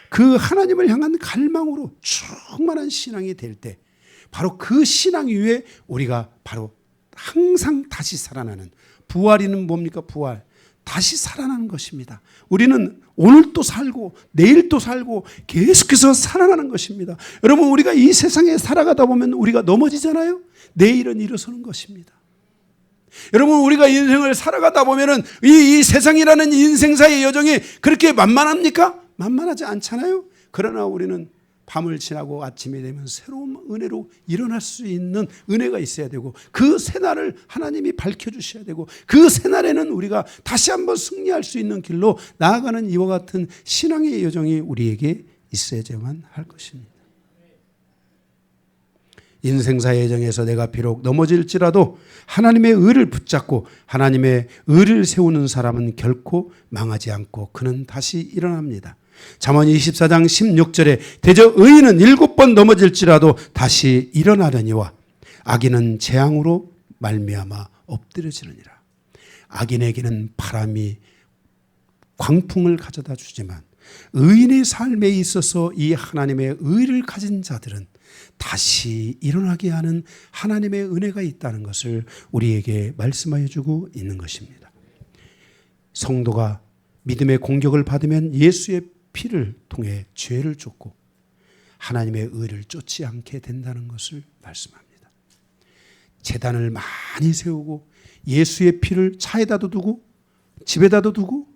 그 하나님을 향한 갈망으로 충만한 신앙이 될 때 바로 그 신앙 위에 우리가 바로 항상 다시 살아나는, 부활이는 뭡니까? 부활. 다시 살아나는 것입니다. 우리는 오늘 또 살고 내일 또 살고 계속해서 살아나는 것입니다. 여러분, 우리가 이 세상에 살아가다 보면 우리가 넘어지잖아요. 내일은 일어서는 것입니다. 여러분, 우리가 인생을 살아가다 보면은 이 세상이라는 인생사의 여정이 그렇게 만만합니까? 만만하지 않잖아요. 그러나 우리는 밤을 지나고 아침이 되면 새로운 은혜로 일어날 수 있는 은혜가 있어야 되고 그 새날을 하나님이 밝혀주셔야 되고 그 새날에는 우리가 다시 한번 승리할 수 있는 길로 나아가는 이와 같은 신앙의 여정이 우리에게 있어야만 할 것입니다. 인생사의 여정에서 내가 비록 넘어질지라도 하나님의 의를 붙잡고 하나님의 의를 세우는 사람은 결코 망하지 않고 그는 다시 일어납니다. 잠언 24장 16절에 대저 의인은 7번 넘어질지라도 다시 일어나려니와 악인은 재앙으로 말미암아 엎드려지느니라. 악인에게는 바람이 광풍을 가져다 주지만 의인의 삶에 있어서 이 하나님의 의를 가진 자들은 다시 일어나게 하는 하나님의 은혜가 있다는 것을 우리에게 말씀하여 주고 있는 것입니다. 성도가 믿음의 공격을 받으면 예수의 피를 통해 죄를 쫓고 하나님의 의를 쫓지 않게 된다는 것을 말씀합니다. 제단을 많이 세우고 예수의 피를 차에다도 두고 집에다도 두고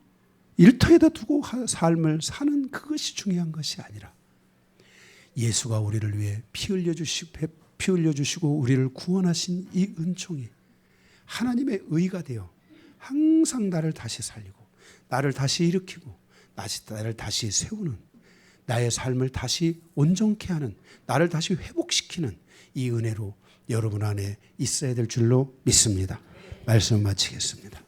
일터에다 두고 삶을 사는 그것이 중요한 것이 아니라 예수가 우리를 위해 피 흘려주시고 우리를 구원하신 이 은총이 하나님의 의가 되어 항상 나를 다시 살리고 나를 다시 일으키고 나를 다시 세우는, 나의 삶을 다시 온전케 하는, 나를 다시 회복시키는 이 은혜로 여러분 안에 있어야 될 줄로 믿습니다. 말씀 마치겠습니다.